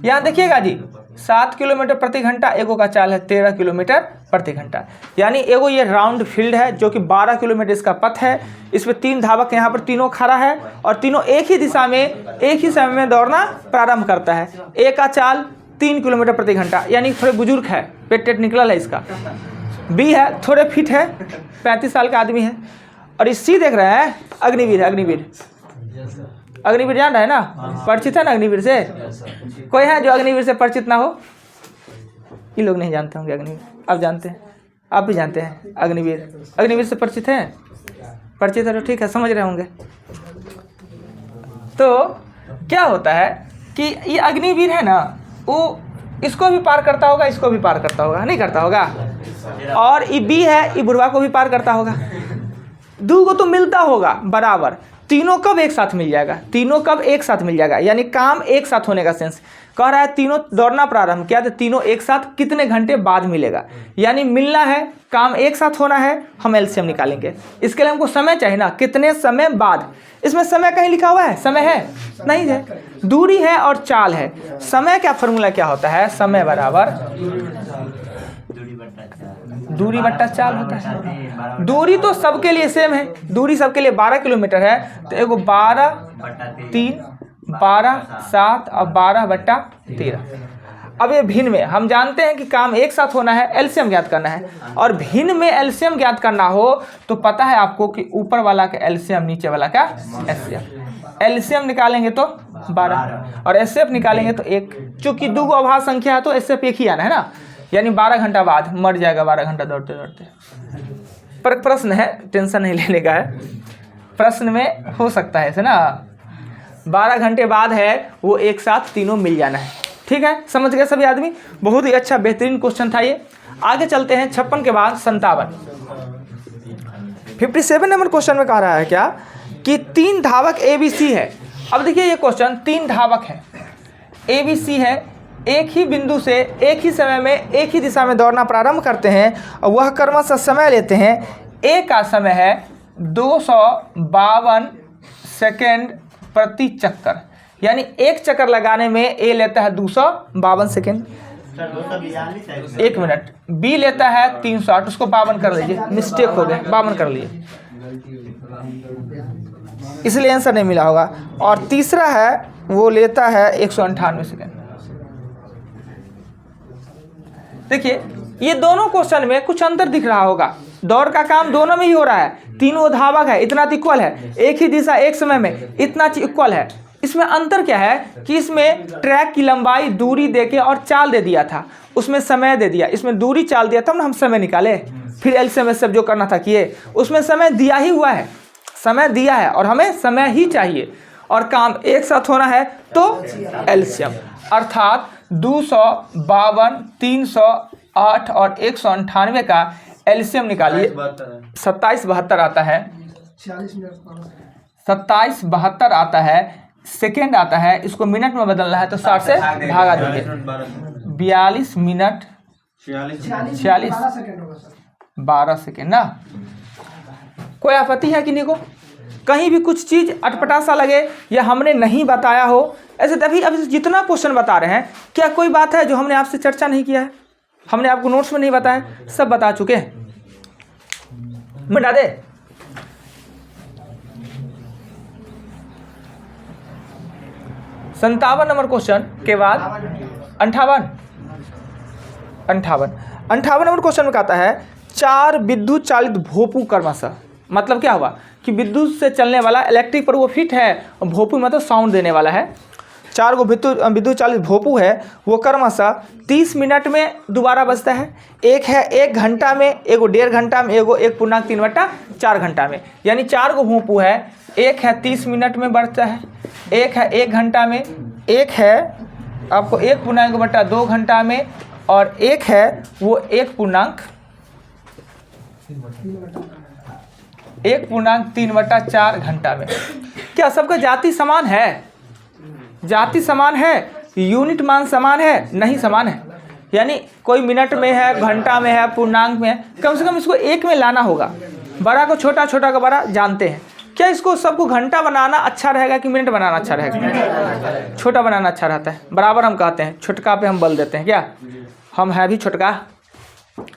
यहाँ देखिएगा जी 7 किलोमीटर प्रति घंटा, एगो का चाल है 13 किलोमीटर प्रति घंटा। यानी एगो ये राउंड फील्ड है जो कि 12 किलोमीटर इसका पथ है। इसमें 3 धावक यहाँ पर तीनों खड़ा है और तीनों एक ही दिशा में एक ही समय में दौड़ना प्रारंभ करता है। ए का चाल 3 किलोमीटर प्रति घंटा, यानी थोड़े बुजुर्ग है, पेट टेट निकला है इसका। बी है थोड़े फिट है, 35 साल का आदमी है। और इस सी देख रहे हैं अग्निवीर है, अग्निवीर जान रहा है ना, परिचित है ना अग्निवीर से। कोई है जो अग्निवीर से परिचित ना हो? ये लोग नहीं जानते होंगे अग्निवीर, आप जानते हैं, आप भी जानते हैं अग्निवीर से परिचित हैं? परिचित है तो ठीक है, समझ रहे होंगे। तो क्या होता है कि ये अग्निवीर है ना, वो इसको भी पार करता होगा, इसको भी पार करता होगा, नहीं करता होगा। और ये बी है, ये बुढ़वा को भी पार करता होगा। 2 को तो मिलता होगा बराबर, तीनों कब एक साथ मिल जाएगा, तीनों कब एक साथ मिल जाएगा, यानी काम एक साथ होने का सेंस कह रहा है। तीनों दौड़ना प्रारंभ किया तो तीनों एक साथ कितने घंटे बाद मिलेगा, यानी मिलना है, काम एक साथ होना है, हम एलसीएम निकालेंगे। इसके लिए हमको समय चाहिए ना, कितने समय बाद। इसमें समय कहीं लिखा हुआ है? समय है नहीं है, दूरी है और चाल है। समय का फॉर्मूला क्या होता है? समय बराबर दूरी बट्टा चाल होता है। दूरी तो सबके लिए सेम है, दूरी सबके लिए 12 किलोमीटर है, तो एगो 12/3, 12/7 और 12/13। अब ये भिन्न में हम जानते हैं कि काम एक साथ होना है, एलसीएम ज्ञात करना है। और भिन्न में एलसीएम ज्ञात करना हो तो पता है आपको कि ऊपर वाला का एलसीएम, नीचे वाला का एचसीएफ। एलसीएम निकालेंगे तो 12 और एचसीएफ निकालेंगे तो 1। चूंकि 2 अभाज्य संख्या है तो एचसीएफ 1 ही आना है ना, यानी 12 घंटा बाद मर जाएगा, 12 घंटा दौड़ते दौड़ते। पर प्रश्न है, टेंशन नहीं लेने का है, प्रश्न में हो सकता है ऐसे ना, 12 घंटे बाद है वो एक साथ तीनों मिल जाना है। ठीक है, समझ गए सभी आदमी? बहुत ही अच्छा बेहतरीन क्वेश्चन था ये। आगे चलते हैं 56 के बाद 57। 57 नंबर क्वेश्चन में कह रहा है क्या कि 3 धावक ABC है। अब देखिए ये क्वेश्चन, 3 धावक है, ABC है, एक ही बिंदु से एक ही समय में एक ही दिशा में दौड़ना प्रारंभ करते हैं और वह क्रमशः समय लेते हैं। ए का समय है 252 सेकेंड प्रति चक्कर, यानी एक चक्कर लगाने में ए लेता है 252 सेकेंड, 1 मिनट। बी लेता है 360, उसको 52 कर लीजिए, मिस्टेक हो गया, 52 कर लीजिए, इसलिए आंसर नहीं मिला होगा। और तीसरा है वो लेता है 198 सेकेंड। देखिए ये दोनों क्वेश्चन में कुछ अंतर दिख रहा होगा, दौड़ का काम दोनों में ही हो रहा है, तीनों धावक है, इतना इक्वल है, एक ही दिशा एक समय में, इतना इक्वल है। इसमें अंतर क्या है कि इसमें ट्रैक की लंबाई दूरी देके और चाल दे दिया था, उसमें समय दे दिया, इसमें दूरी चाल दिया, तब ना हम समय निकाले, फिर एलसीएम सब जो करना था किए। उसमें समय दिया ही हुआ है, समय दिया है और हमें समय ही चाहिए और काम एक साथ होना है तो एलसीएम, अर्थात 252, 300 8 और 198 का एलसीएम निकालिए। 2772 आता है, 2772 आता है, सेकेंड आता है, इसको मिनट में बदलना है तो 60 से भागा देंगे। 42 मिनट 46 12 सेकेंड ना। कोई आपत्ति है कि नहीं को? कहीं भी कुछ चीज़ अटपटा सा लगे या हमने नहीं बताया हो, ऐसे तभी अभी जितना क्वेश्चन बता रहे हैं, क्या कोई बात है जो हमने आपसे चर्चा नहीं किया है, हमने आपको नोट्स में नहीं बताया, सब बता चुके हैं। मिटा दे। संतावन नंबर क्वेश्चन के बाद 58 नंबर क्वेश्चन में कहता है 4 विद्युत चालित भोपू क्रमशः, मतलब क्या हुआ कि विद्युत से चलने वाला इलेक्ट्रिक पर वो फिट है और भोपू मतलब साउंड देने वाला है। 4 गो विद्युत चालित भोपू है, वो क्रमशः 30 मिनट में दोबारा बजता है। एक है 1 घंटा में, एगो 1.5 घंटा में, एगो 1.3/4 घंटा में। यानी 4 गो भोपू है, एक है 30 मिनट में बजता है, एक है 1 घंटा में, एक है आपको 1.2 घंटा में, और एक है वो 1.3/4 घंटा में। क्या सबका जाति समान है? जाति समान है, यूनिट मान समान है? नहीं समान है। यानी कोई मिनट में है, घंटा में है, पूर्णांक में है, कम से कम इसको एक में लाना होगा। बड़ा को छोटा, छोटा को बड़ा जानते हैं। क्या इसको सबको घंटा बनाना अच्छा रहेगा कि मिनट बनाना अच्छा रहेगा? छोटा बनाना अच्छा रहता है। बराबर हम कहते हैं, छोटका पे हम बल देते हैं। क्या हम है भी छोटका,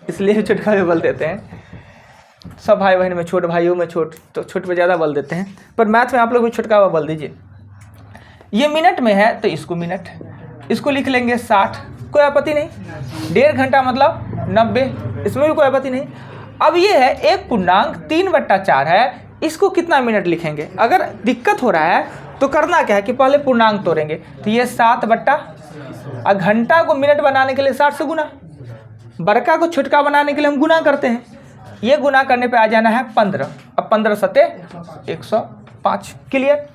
इसलिए छोटका पे बल देते हैं। सब भाई बहन में छोट, भाइयों में छोट, तो छोट पे ज़्यादा बल देते हैं। पर मैथ में आप लोग भी छोटका पे बल दीजिए। ये मिनट में है तो इसको मिनट, इसको लिख लेंगे 60, कोई आपत्ति नहीं। 1.5 घंटा मतलब 90, इसमें भी कोई आपत्ति नहीं। अब ये है 1.3/4 है, इसको कितना मिनट लिखेंगे? अगर दिक्कत हो रहा है तो करना क्या है कि पहले पूर्णांक तोड़ेंगे। तो ये 7 और घंटा को मिनट बनाने के लिए 60 से गुना, बड़का को छोटका बनाने के लिए हम गुना करते हैं। ये गुना करने पे आ जाना है 15। अब 15 सत्ते 105। क्लियर?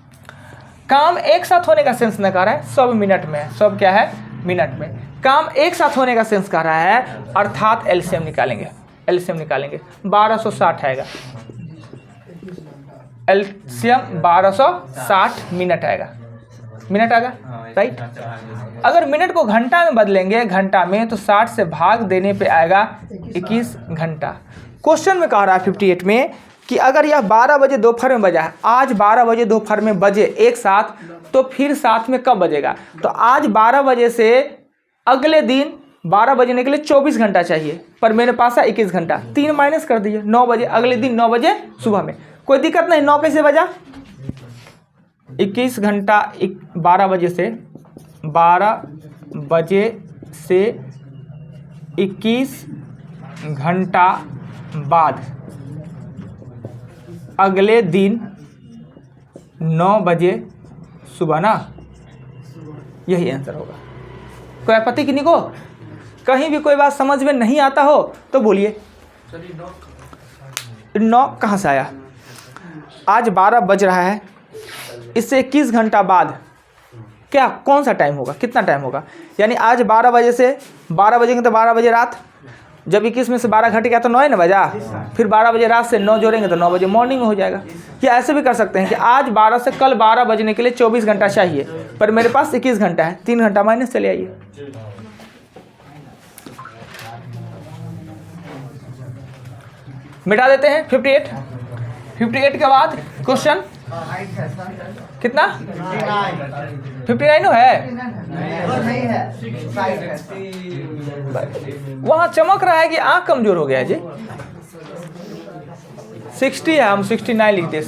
काम एक साथ होने का सेंस न कर रहा है, सब मिनट में है। सब क्या है? मिनट में। काम एक साथ होने का सेंस कर रहा है, अर्थात एलसीएम निकालेंगे। एलसीएम निकालेंगे 1260 आएगा। एलसीएम 1260 मिनट आएगा। मिनट आएगा, राइट? अगर मिनट को घंटा में बदलेंगे, घंटा में, तो 60 से भाग देने पे आएगा 21 घंटा। क्वेश्चन में कह रहा है 58 में कि अगर यह 12 बजे दोपहर में बजा है, आज 12 बजे दोपहर में बजे एक साथ, तो फिर साथ में कब बजेगा? तो आज 12 बजे से अगले दिन 12 बजने के लिए 24 घंटा चाहिए, पर मेरे पास है 21 घंटा। 3 माइनस कर दिए, 9 बजे, अगले दिन 9 बजे सुबह में। कोई दिक्कत नहीं। 9 कैसे बजा? 21 घंटा 12 बजे से 21 घंटा बाद अगले दिन 9 बजे सुबह ना, यही आंसर होगा। कोई आपत्ति किन्हीं को? कहीं भी कोई बात समझ में नहीं आता हो तो बोलिए। 9 कहाँ से आया? आज 12 बज रहा है, इससे 21 घंटा बाद क्या कौन सा टाइम होगा? कितना टाइम होगा? यानी आज 12 बजे से 12 बजेंगे तो 12 बजे रात, जब 21 में से 12 घट गया तो 9 न बजा, फिर 12 बजे रात से 9 जोड़ेंगे तो 9 बजे मॉर्निंग में हो जाएगा। या ऐसे भी कर सकते हैं कि आज 12 से कल 12 बजने के लिए 24 घंटा चाहिए, पर मेरे पास 21 घंटा है, 3 घंटा माइनस चले आइए। मिटा देते हैं 58 के बाद क्वेश्चन कितना? 59 है। वहां चमक रहा है कि आंख कमजोर हो गया है जी। 60 है, हम 69 लिखते हैं।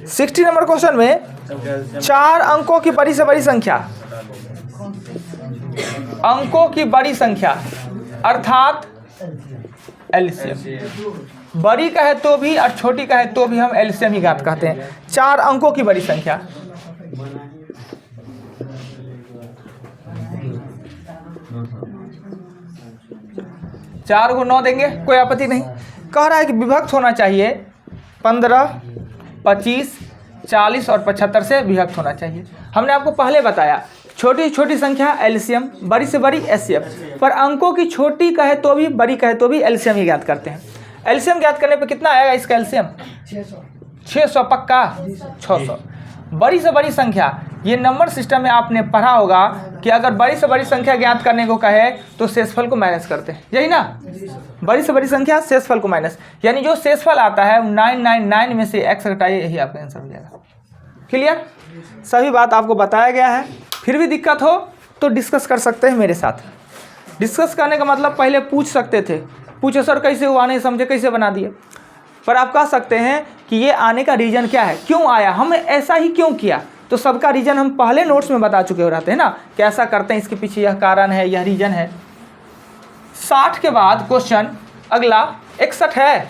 60 नंबर क्वेश्चन में 4 अंकों की बड़ी से बड़ी संख्या, अंकों की बड़ी संख्या अर्थात एलसीएम। बड़ी का है तो भी और छोटी का है तो भी हम एलसीएम ही घात कहते हैं। 4 अंकों की बड़ी संख्या, चार को 9 देंगे, कोई आपत्ति नहीं। कह रहा है कि विभक्त होना चाहिए 15, 25, 40 और 75 से विभक्त होना चाहिए। हमने आपको पहले बताया छोटी छोटी संख्या एलसीएम, बड़ी से बड़ी एचसीएफ, पर अंकों की छोटी कहे तो भी बड़ी कहे तो भी एलसीएम ही ज्ञात करते हैं। एलसीएम ज्ञात करने पे कितना आएगा इसका एलसीएम? 600 पक्का 600। बड़ी से बड़ी संख्या, ये नंबर सिस्टम में आपने पढ़ा होगा कि अगर बड़ी से बड़ी संख्या ज्ञात करने को कहे तो शेषफल को माइनस करते हैं, यही ना? बड़ी से बड़ी संख्या शेषफल को माइनस, यानी जो शेषफल आता है 999 में से x घटाइए, यही आपका आंसर हो जाएगा। क्लियर? सभी बात आपको बताया गया है। फिर भी दिक्कत हो तो डिस्कस कर सकते हैं मेरे साथ। डिस्कस करने का मतलब पहले पूछ सकते थे, पूछे सर कैसे हुआ, नहीं समझे कैसे बना दिए, पर आप कह सकते हैं कि ये आने का रीज़न क्या है, क्यों आया, हमने ऐसा ही क्यों किया। तो सबका रीज़न हम पहले नोट्स में बता चुके हो रहते हैं ना, कैसा करते हैं, इसके पीछे यह कारण है, यह रीज़न है। 60 के बाद क्वेश्चन अगला 61 है,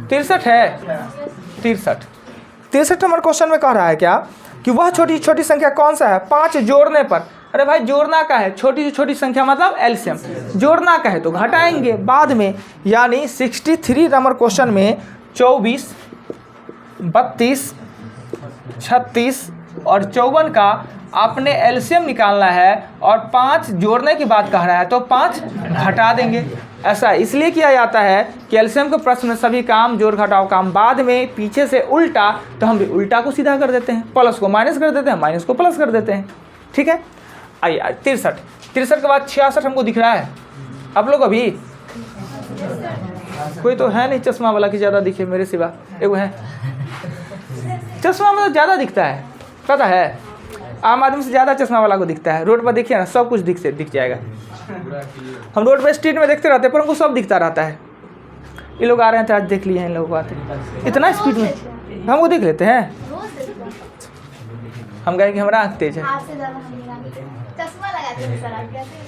63 है, 63 नंबर क्वेश्चन में कह रहा है क्या कि वह छोटी छोटी संख्या कौन सा है 5 जोड़ने पर। अरे भाई जोड़ना का है, छोटी से छोटी संख्या मतलब एलसीएम, जोड़ना का है तो घटाएंगे बाद में। यानी 63 नंबर क्वेश्चन में 24, 32, 36 और 54 का आपने एलसीएम निकालना है और 5 जोड़ने की बात कह रहा है तो 5 घटा देंगे। ऐसा इसलिए किया जाता है कि एलसीएम के प्रश्न में सभी काम जोड़ घटाओ काम बाद में, पीछे से उल्टा, तो हम भी उल्टा को सीधा कर देते हैं, प्लस को माइनस कर देते हैं, माइनस को प्लस कर देते हैं। ठीक है, आइए 63 के बाद 66 हमको दिख रहा है। आप लोग अभी कोई तो है नहीं चश्मा वाला कि ज़्यादा दिखे मेरे सिवा, एगो है चश्मा मतलब ज़्यादा दिखता है, पता है, आम आदमी से ज़्यादा चश्मा वाला को दिखता है। रोड पर देखिए ना, सब कुछ दिख जाएगा। हम रोड पर स्ट्रीट में देखते रहते हैं पर उनको सब दिखता रहता है। ये लोग आ रहे हैं तो आज देख लिए हैं इन लोगों को आते, इतना स्पीड में हम वो देख लेते हैं। हम कहें कि हमारा आँख तेज है।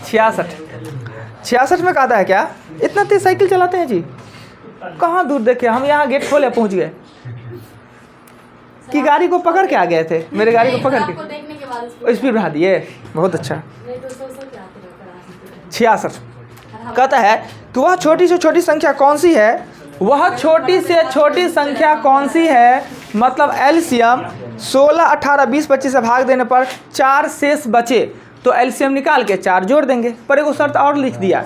66 में कहता है क्या इतना तेज साइकिल चलाते हैं जी, कहाँ दूर देखे, हम यहाँ गेट खोले पहुँच गए कि गाड़ी को पकड़ के आ गए थे, मेरे गाड़ी को पकड़ के स्पीड बढ़ा दिए, बहुत अच्छा। 66 कहता है कि वह छोटी से छोटी संख्या कौन सी है, वह छोटी से छोटी संख्या कौन सी है, मतलब एलसीएम 16, 18, 20, 25 से भाग देने पर 4 शेष बचे तो एलसीएम निकाल के 4 जोड़ देंगे। पर एक शर्त और लिख दिया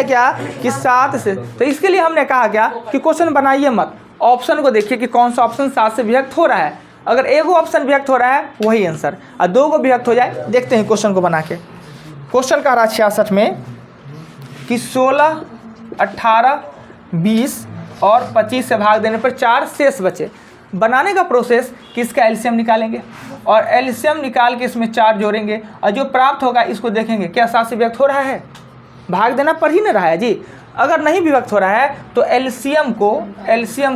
क्या कि 7 से, तो इसके लिए हमने कहा क्या कि क्वेश्चन बनाइए मत, ऑप्शन को देखिए कि कौन सा ऑप्शन 7 से विभक्त हो रहा है। अगर एक ऑप्शन विभक्त हो रहा है वही आंसर, और 2 को विभक्त हो जाए, देखते हैं क्वेश्चन को बना के। क्वेश्चन कह रहा है 66 में कि 16, 18, 20 और 25 से भाग देने पर 4 शेष बचे। बनाने का प्रोसेस कि इसका एलसीएम निकालेंगे और एलसीएम निकाल के इसमें 4 जोड़ेंगे और जो प्राप्त होगा इसको देखेंगे क्या 7 से विभक्त हो रहा है, भाग देना पड़ ही नहीं रहा है जी। अगर नहीं विभक्त हो रहा है तो एलसीएम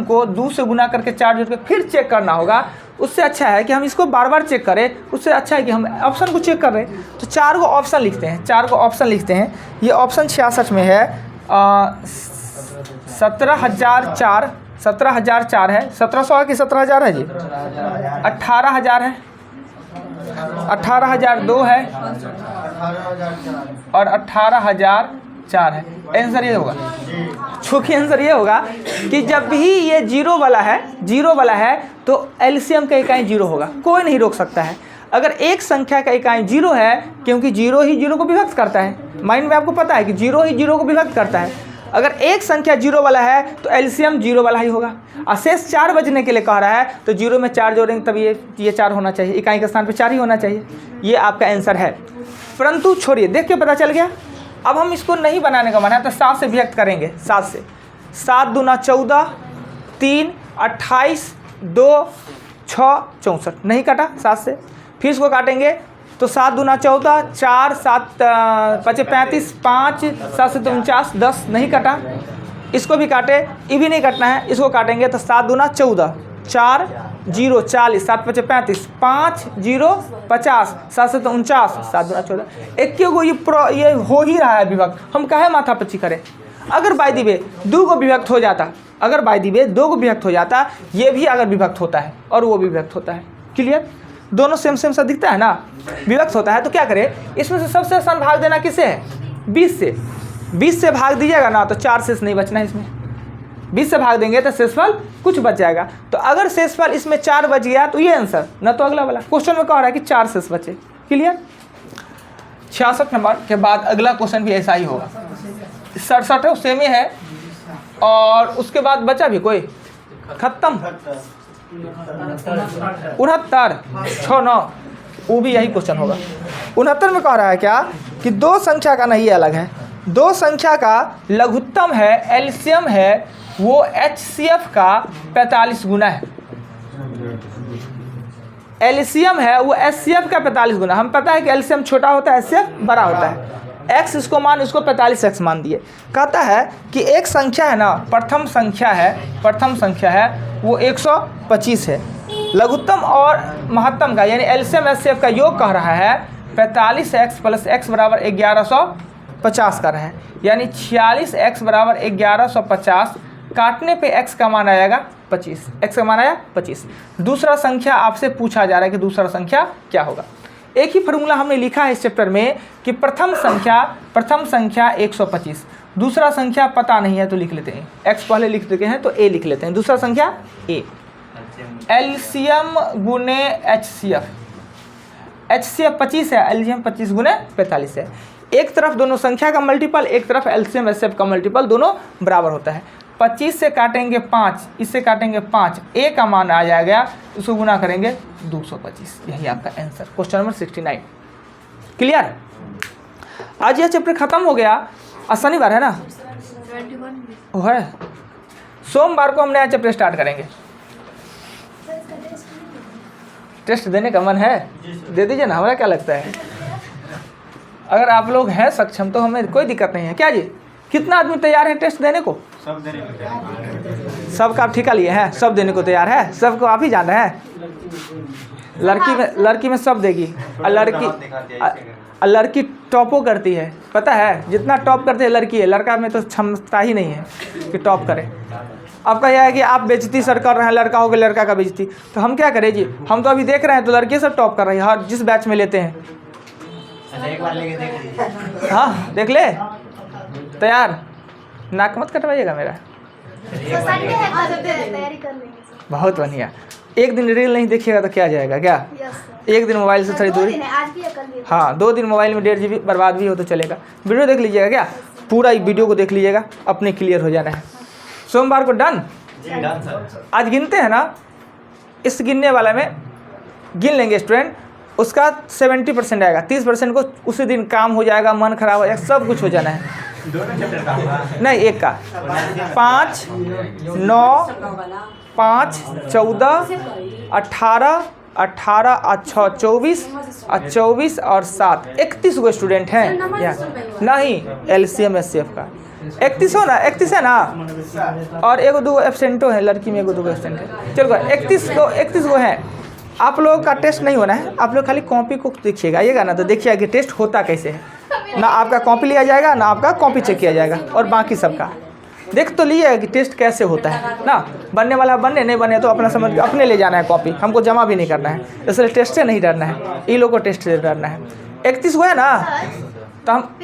को 2 से गुना करके 4 जोड़ के फिर चेक करना होगा। उससे अच्छा है कि हम इसको बार बार चेक करें, उससे अच्छा है कि हम ऑप्शन को चेक कर रहे हैं। तो 4 को ऑप्शन लिखते हैं, 4 को ऑप्शन लिखते हैं। ये ऑप्शन 66 में है 17,004 है, 1700 है कि 17,000 है जी, 18,000 है, 18,002 है और 18,004 है। आंसर ये होगा, चूँकि आंसर ये होगा कि जब भी ये जीरो वाला है तो एलसीएम का इकाई 0 होगा, कोई नहीं रोक सकता है। अगर एक संख्या का इकाई 0 है, क्योंकि 0 ही 0 को विभक्त करता है, माइंड में आपको पता है कि 0 ही 0 को विभक्त करता है। अगर एक संख्या 0 वाला है तो एलसीएम 0 वाला ही होगा। अशेष 4 बचने के लिए कह रहा है तो 0 में 4 जोड़ेंगे तब ये 4 होना चाहिए, इकाई के स्थान पे 4 ही होना चाहिए। ये आपका आंसर है। परंतु छोड़िए, देख के पता चल गया। अब हम इसको नहीं बनाने का मन है तो 7 से विभक्त करेंगे। 7 से 7 दूना 14, 3 28, 2 6 64, नहीं काटा 7 से। फिर इसको काटेंगे तो 7 दूना 14, 4 7 5 35, 5 7 से 49, 10 नहीं कटा। इसको भी काटे, ये भी नहीं काटना है, इसको काटेंगे तो 7 दूना 14, 4 0 40, 7 5 35, 5 0 50, 7 से 49, 7 दूना 14। एक को ये हो ही रहा है विभक्त, हम काहे माथा पच्ची करें। अगर बाय दी वे 2 को विभक्त हो जाता, ये भी अगर विभक्त होता है और वो भी विभक्त होता है, क्लियर, दोनों सेम सा दिखता है ना, विभक्त होता है। तो क्या करें, इसमें से सबसे आसान भाग देना किसे है, 20 से। 20 से भाग दीजिएगा ना तो 4 शेष नहीं बचना है इसमें, 20 से भाग देंगे तो शेषफल कुछ बच जाएगा। तो अगर शेषफल इसमें 4 बच गया तो ये आंसर, न तो अगला वाला। क्वेश्चन में कह रहा है कि 4 शेष बचे। क्लियर। 66 नंबर के बाद अगला क्वेश्चन भी ऐसा ही होगा। 67 है, सेम ही है। और उसके बाद बचा भी कोई, खत्म। 69 69 वो भी यही क्वेश्चन होगा। 69 में कह रहा है क्या कि दो संख्या का नहीं अलग है, दो संख्या का लघुत्तम है, एलसीएम है, वो एचसीएफ का 45 गुना है। एलसीएम है वो एचसीएफ का 45 गुना। हम पता है कि एलसीएम छोटा होता है, एचसीएफ बड़ा होता है। एक्स इसको मान, इसको 45x मान दिए। कहता है कि एक संख्या है ना, प्रथम संख्या है वो 125 है। लघुत्तम और महत्तम का यानी एलसीएम एचसीएफ का योग कह रहा है 45x + x बराबर 1150 कर रहा है, यानी 46x बराबर 1150। काटने पे x का मान आएगा 25, x का मान आया 25। दूसरा संख्या आपसे पूछा जा रहा है कि दूसरा संख्या क्या होगा। एक ही फार्मूला हमने लिखा है इस चैप्टर में कि प्रथम संख्या 125, दूसरा संख्या पता नहीं है तो लिख लेते हैं, x पहले लिख चुके हैं तो a लिख लेते हैं। दूसरा संख्या a, एलसीएम गुने एचसीएफ। एचसीएफ 25 है, एलसीएम 25 गुने 45 है। एक तरफ दोनों संख्या का मल्टीपल, एक तरफ एलसीएम एचसीएफ का मल्टीपल, दोनों बराबर होता है। 25 से काटेंगे 5, इससे काटेंगे 5, a का मान आ जाएगा, इसको गुना करेंगे 225। यही आपका आंसर, क्वेश्चन नंबर 69। क्लियर। आज यह चैप्टर खत्म हो गया। आज शनिवार है ना, वो है। सोमवार को हम नया चैप्टर स्टार्ट करेंगे। टेस्ट देने का मन है, दे दीजिए ना, हमारा क्या लगता है। अगर आप लोग हैं सक्षम तो हमें कोई दिक्कत नहीं है। क्या जी, कितना आदमी तैयार है टेस्ट देने को? सब देने को तैयार। सबका आप ठिका लिए हैं, सब देने को तैयार है, सबको आप ही जान रहे हैं। लड़की में सब देगी, और लड़की टॉपो करती है, पता है। जितना टॉप करती है लड़की है, लड़का में तो क्षमता ही नहीं है कि टॉप करे। आपका यह है कि आप बेइज्जती सर कर रहे हैं, लड़का हो गया लड़का का बेइज्जती, तो हम क्या करें जी। हम तो अभी देख रहे हैं तो लड़के सब टॉप कर रही है, हर जिस बैच में लेते हैं। एक बार लेके देख लीजिए। हाँ देख ले, तैयार। नाक मत कटवाइएगा मेरा। तैयारी कर लेंगे। बहुत बढ़िया। एक दिन रील नहीं देखिएगा तो क्या जाएगा क्या। एक दिन मोबाइल से थोड़ी दूरी, आज भी कल भी। हाँ 2 दिन मोबाइल में 1.5 GB बर्बाद भी हो तो चलेगा। वीडियो देख लीजिएगा क्या, पूरा वीडियो को देख लीजिएगा, अपने क्लियर हो जाना है। सोमवार को डन। आज गिनते हैं ना, इस गिनने वाला में गिन लेंगे स्टूडेंट, उसका 70% आएगा। 30% को उसी दिन काम हो जाएगा, मन खराब हो जाएगा, सब कुछ हो जाना है। दोनों चैप्टर का होगा? नहीं, एक का। 5, 9, 5, 14, 18, 18 और 6, 24, और 24 और 7, 31 गो स्टूडेंट हैं यहाँ। नहीं, एलसीएम एचसीएफ का 31 हो ना, 31 है ना। और एगो दो एब्सेंटो है, लड़की में एगो दो एब्सेंट है। चलो 31 गो हैं। आप लोगों का टेस्ट नहीं होना है, आप लोग खाली कॉपी को देखिएगा, आइएगा ना तो देखिएगा कि टेस्ट होता कैसे है। ना आपका कॉपी लिया जाएगा, ना आपका कॉपी चेक किया जाएगा, और बाकी सबका देख तो लिए कि टेस्ट कैसे होता है ना। बनने वाला बनने, नहीं बने तो अपना समझ के अपने ले जाना है कॉपी, हमको जमा भी नहीं करना है। इसलिए टेस्ट से नहीं डरना है, इन लोगों को टेस्ट से डरना है। 31 हुआ है ना, तो हम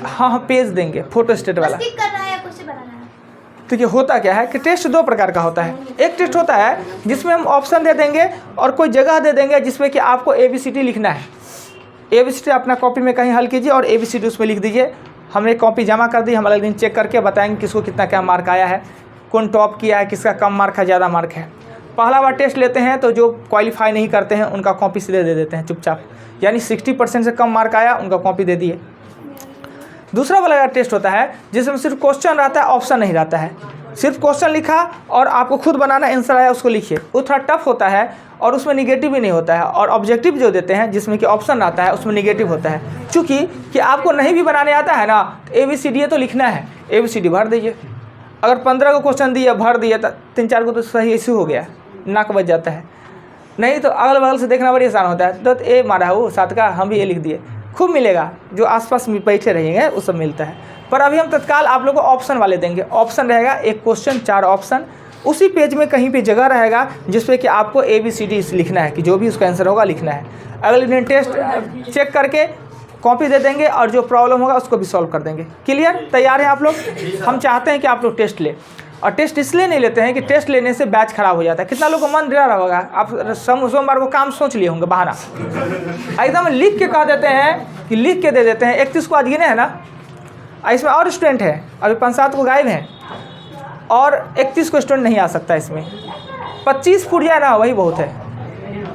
हाँ पेज देंगे, फोटो स्टेट वाला। देखिए होता क्या है कि टेस्ट 2 प्रकार का होता है। एक टेस्ट होता है जिसमें हम ऑप्शन दे देंगे और कोई जगह दे देंगे जिसमें कि आपको ABCD लिखना है। ABCD अपना कॉपी में कहीं हल कीजिए और ABCD उसमें लिख दीजिए। हमने कॉपी जमा कर दी, हम अगले दिन चेक करके बताएंगे किसको कितना क्या मार्क आया है, कौन टॉप किया है, किसका कम मार्क है, ज़्यादा मार्क है। पहला बार टेस्ट लेते हैं तो जो क्वालिफाई नहीं करते हैं उनका कॉपी सीधे दे देते हैं चुपचाप, यानी 60% से कम मार्क आया उनका कॉपी दे दिए। दूसरा वाला टेस्ट होता है जिसमें सिर्फ क्वेश्चन रहता है, ऑप्शन नहीं रहता है। सिर्फ क्वेश्चन लिखा और आपको खुद बनाना, आंसर आया उसको लिखिए। वो थोड़ा टफ होता है और उसमें निगेटिव भी नहीं होता है। और ऑब्जेक्टिव जो देते हैं जिसमें कि ऑप्शन आता है उसमें निगेटिव होता है। चूँकि कि आपको नहीं भी बनाने आता है ना, ABCD तो लिखना है, ABCD भर दीजिए। अगर 15 को क्वेश्चन दिए भर दिए तो 3-4 को तो सही इशू हो गया, नाक बच जाता है। नहीं तो अगल बगल से देखना बड़ी आसान होता है। तो A मारा हो 7 का, हम भी A लिख दिए, खूब मिलेगा। जो आसपास में बैठे रहेंगे वो सब मिलता है। पर अभी हम तत्काल आप लोगों को ऑप्शन वाले देंगे। ऑप्शन रहेगा, एक क्वेश्चन 4 ऑप्शन। उसी पेज में कहीं पे जगह रहेगा जिसपे कि आपको ABCD लिखना है, कि जो भी उसका आंसर होगा लिखना है। अगले दिन टेस्ट चेक करके कॉपी दे देंगे और जो प्रॉब्लम होगा उसको भी सॉल्व कर देंगे। क्लियर, तैयार हैं आप लोग? हम चाहते हैं कि आप लोग टेस्ट लें और टेस्ट इसलिए नहीं लेते हैं कि टेस्ट लेने से बैच खराब हो जाता है। कितना लोग को मन रहा होगा, आप सोमवार को काम सोच लिए होंगे बहाना, एकदम लिख के कह देते हैं कि लिख के दे देते हैं। 31 को आज गिने है ना, इसमें और स्टूडेंट है, अभी 5-7 को गायब हैं और 31 को स्टूडेंट नहीं आ सकता इसमें। 25 फुट जाए ना वही बहुत है,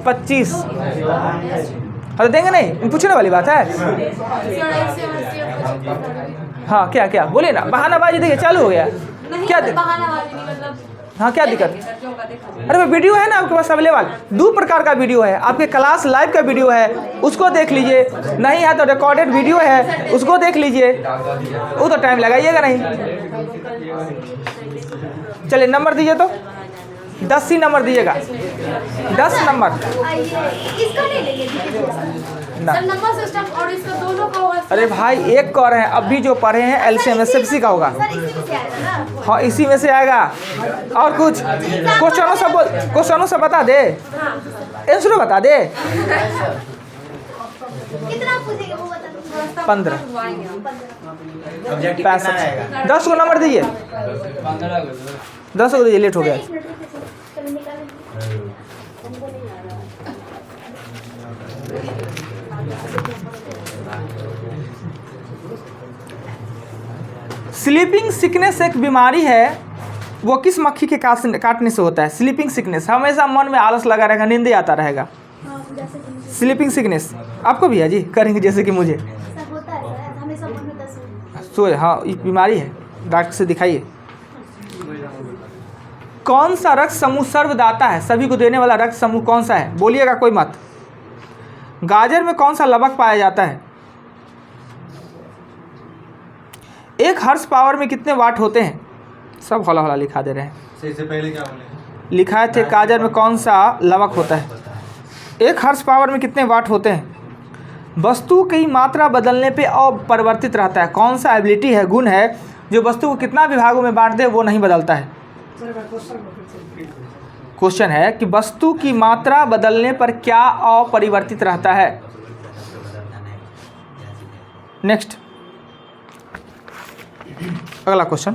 25 तो देंगे नहीं, पूछने वाली बात है। हाँ क्या क्या बोलिए ना, बहानाबाजी देखिए चालू हो गया। क्या हाँ क्या दिक्कत? अरे वीडियो है ना आपके पास अवेलेबल, 2 प्रकार का वीडियो है। आपके क्लास लाइव का वीडियो है, उसको देख लीजिए, नहीं है तो रिकॉर्डेड वीडियो है, उसको देख लीजिए। वो तो टाइम लगाइएगा नहीं। चलिए नंबर दीजिए तो 10 ही नंबर दीजिएगा, 10 नंबर इसका नहीं लेंगे ना। सर नंबर सिस्टम और इसका दोनों का होगा। अरे भाई एक कह रहे हैं, अभी जो पढ़े हैं एलसीएम एसएफसी का होगा। सर इसी में से आएगा ना? हाँ इसी में से आएगा। और कुछ क्वेश्चनों से बता दे, आंसर बता दे। कितना पूछेगा वो बता दो। 15 ऑब्जेक्टिव कितना आएगा? 10 को नंबर दीजिए, 10 को दीजिए, लेट हो गया। चलो निकालें। स्लीपिंग सिकनेस एक बीमारी है, वो किस मक्खी के काटने से होता है? स्लीपिंग सिकनेस, हमेशा मन में आलस लगा रहेगा, नींद आता रहेगा। स्लीपिंग सिकनेस आपको भी है जी, करेंगे जैसे कि मुझे सब होता है सर, हमें सब में 10 सोए। हाँ ये बीमारी है, डॉक्टर से दिखाइए। कौन सा रक्त समूह सर्वदाता है? सभी को देने वाला रक्त समूह कौन सा है? बोलिएगा कोई मत। गाजर में कौन सा लवक पाया जाता है? एक हॉर्स पावर में कितने वाट होते हैं? सब हौला हौला लिखा दे रहे हैं। इससे पहले क्या बोले? लिखा थे गाजर में कौन सा लवक होता है? एक हॉर्स पावर में कितने वाट होते हैं? वस्तु की मात्रा बदलने पे अपरिवर्तित रहता है। कौन सा एबिलिटी है, गुण है, जो वस्तु को कितना विभागों में बांट दे वो नहीं बदलता है? क्वेश्चन है कि वस्तु की मात्रा बदलने पर क्या अपरिवर्तित रहता है? नेक्स्ट अगला क्वेश्चन,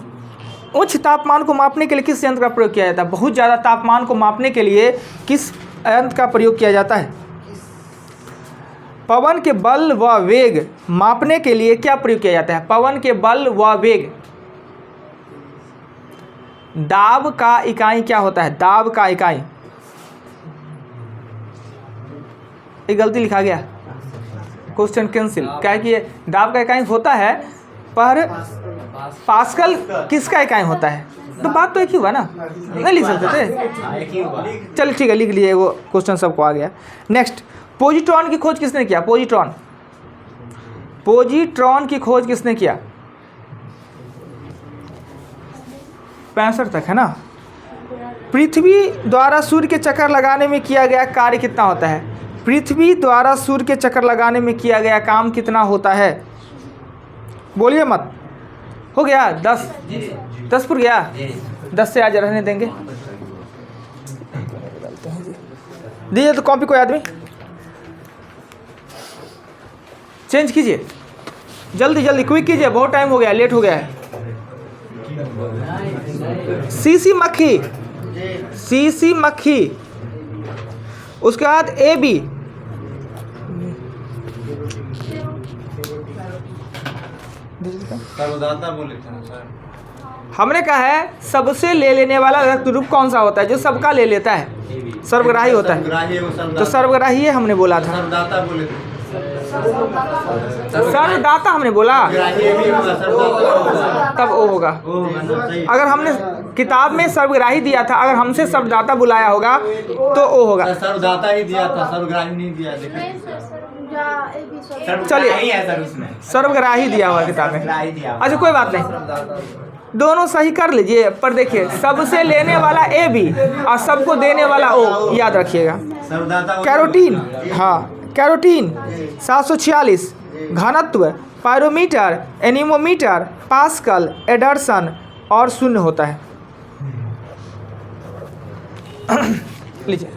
उच्च तापमान को मापने के लिए किस यंत्र का प्रयोग किया जाता है? बहुत ज़्यादा तापमान को मापने के लिए किस यंत्र का प्रयोग किया जाता है? पवन के बल व वेग मापने के लिए क्या प्रयोग किया जाता है? पवन के बल व वेग। दाब का इकाई क्या होता है? दाब का इकाई, एक गलती लिखा गया, क्वेश्चन कैंसिल। क्या है कि ये दाब का इकाई होता है, पर पास्कल किसका इकाई होता है? तो बात तो एक ही हुआ ना, नहीं लिख सकते थे। चलिए ठीक है लिख लिए, वो क्वेश्चन सबको आ गया। नेक्स्ट, पोजिट्रॉन की खोज किसने किया? पोजिट्रॉन की खोज किसने किया? 65 तक है ना। पृथ्वी द्वारा सूर्य के चक्कर लगाने में किया गया कार्य कितना होता है? पृथ्वी द्वारा सूर्य के चक्कर लगाने में किया गया काम कितना होता है? बोलिए मत। हो गया 10 पर गया, 10 से आज रहने देंगे। दीजिए तो कॉपी कोई आदमी चेंज कीजिए, जल्दी जल्दी क्विक कीजिए, बहुत टाइम हो गया, लेट हो गया है। सीसी मक्खी, उसके बाद AB, सर्वदाता बोले थे ना सर। हमने कहा है सबसे ले लेने वाला रक्त रूप कौन सा होता है? जो सबका ले लेता है, सर्वग्राही होता है। तो सर्वग्राही हमने बोला था। सर्वदाता बोले थे। सर्वदाता हमने बोला, तब वो होगा। अगर हमने किताब में सर्वग्राही दिया था, अगर हमसे सर्वदाता बुलाया होगा तो वो होगा। सर्वदाता ही दिया था, सर्वग्राही नहीं दिया। चलिए सर्वग्राही दिया हुआ किताब में। अच्छा कोई बात नहीं, दोनों सही कर लीजिए, पर देखिए सबसे लेने वाला AB और सबको देने वाला O, याद रखिएगा। कैरोटीन, हाँ कैरोटीन 746, घनत्व, पायरोमीटर, एनीमोमीटर, पास्कल, एडर्सन और शून्य होता है। लीजिए,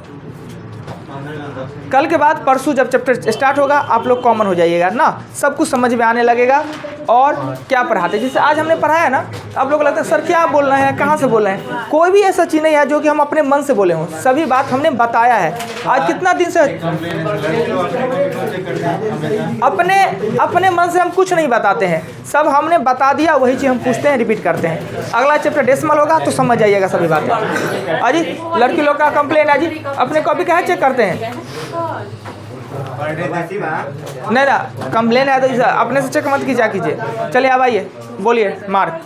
कल के बाद परसों जब चैप्टर स्टार्ट होगा आप लोग कॉमन हो जाइएगा ना, सब कुछ समझ में आने लगेगा। और क्या पढ़ाते हैं। जैसे आज हमने पढ़ाया ना, आप लोग को लगता है सर क्या बोल रहे हैं, कहाँ से बोल रहे हैं। कोई भी ऐसा चीज़ नहीं है जो कि हम अपने मन से बोले हों, सभी बात हमने बताया है। आज कितना दिन से अपने मन से हम कुछ नहीं बताते हैं, सब हमने बता दिया, वही चीज़ हम पूछते हैं, रिपीट करते हैं। अगला चैप्टर डेसिमल होगा तो समझ जाइएगा सभी बातें। अजी लड़की लोग का कंप्लेन है जी, अपने कॉपी कहाँ चेक करते हैं? नहीं ना, कंप्लेन है तो इसे अपने से चेक मत कीजिए कीजिए। चलिए अब आइए, बोलिए मार्क।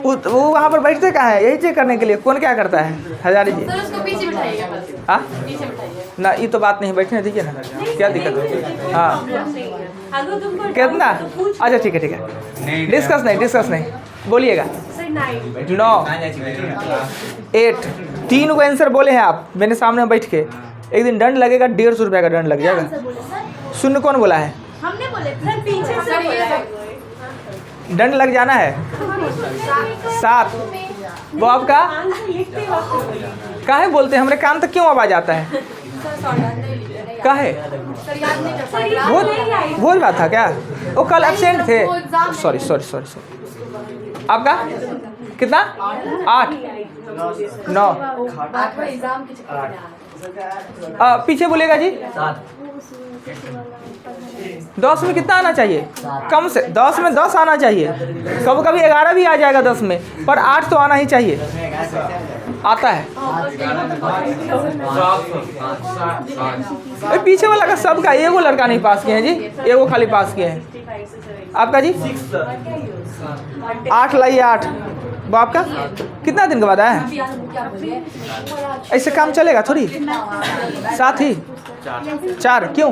वो वहाँ पर बैठते कहाँ है? यही चेक करने के लिए। कौन क्या करता है? हजारी जी। सर उसको पीछे बिठाइएगा बस। हाँ पीछे बिठाइए। ना, ये तो बात नहीं, बैठने दीजिए ना, क्या दिक्कत है? हाँ कितना? अच्छा ठीक है, डिस्कस नहीं, बोलिएगा। 9 8 3 को आंसर बोले हैं आप मेरे सामने बैठ के। एक दिन दंड लगेगा, 150 रुपये का दंड लग जाएगा। शून्य कौन बोला है? हमने बोले सर पीछे से बोला। दंड लग जाना है 7। वो आपका काहे बोलते हैं, हमारे कान तक क्यों आवाज आता है? काहे? वो बात था क्या? वो कल एब्सेंट थे। सॉरी। आपका कितना? 8 9 पीछे बोलेगा जी। 10 में कितना आना चाहिए? कम से 10 में 10 आना चाहिए। कभी कभी 11 भी आ जाएगा 10 में, पर 8 तो आना ही चाहिए। आता है पीछे वाला का सबका, एगो लड़का नहीं पास किए हैं जी, एगो खाली पास किए हैं। आपका जी 8 लाइए 8। वो आपका कितना दिन के बाद आया है? ऐसे काम चलेगा थोड़ी। 7 ही 4 क्यों?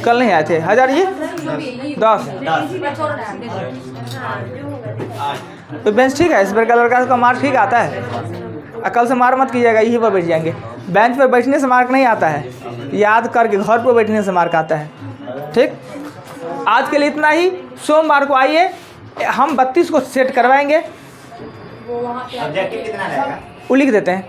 कल नहीं आए थे। हजार जी 10 तो बेंच ठीक है। इस बार का लड़का का मार्क ठीक आता है। कल से मार मत कीजिएगा, यहीं पर बैठ जाएंगे। बेंच पर बैठने से मार्क नहीं आता है, याद करके घर पर बैठने से मार्क आता है। ठीक, आज के लिए इतना ही। सोमवार को आइए, हम 32 को सेट करवाएंगे। वो लिख देते हैं।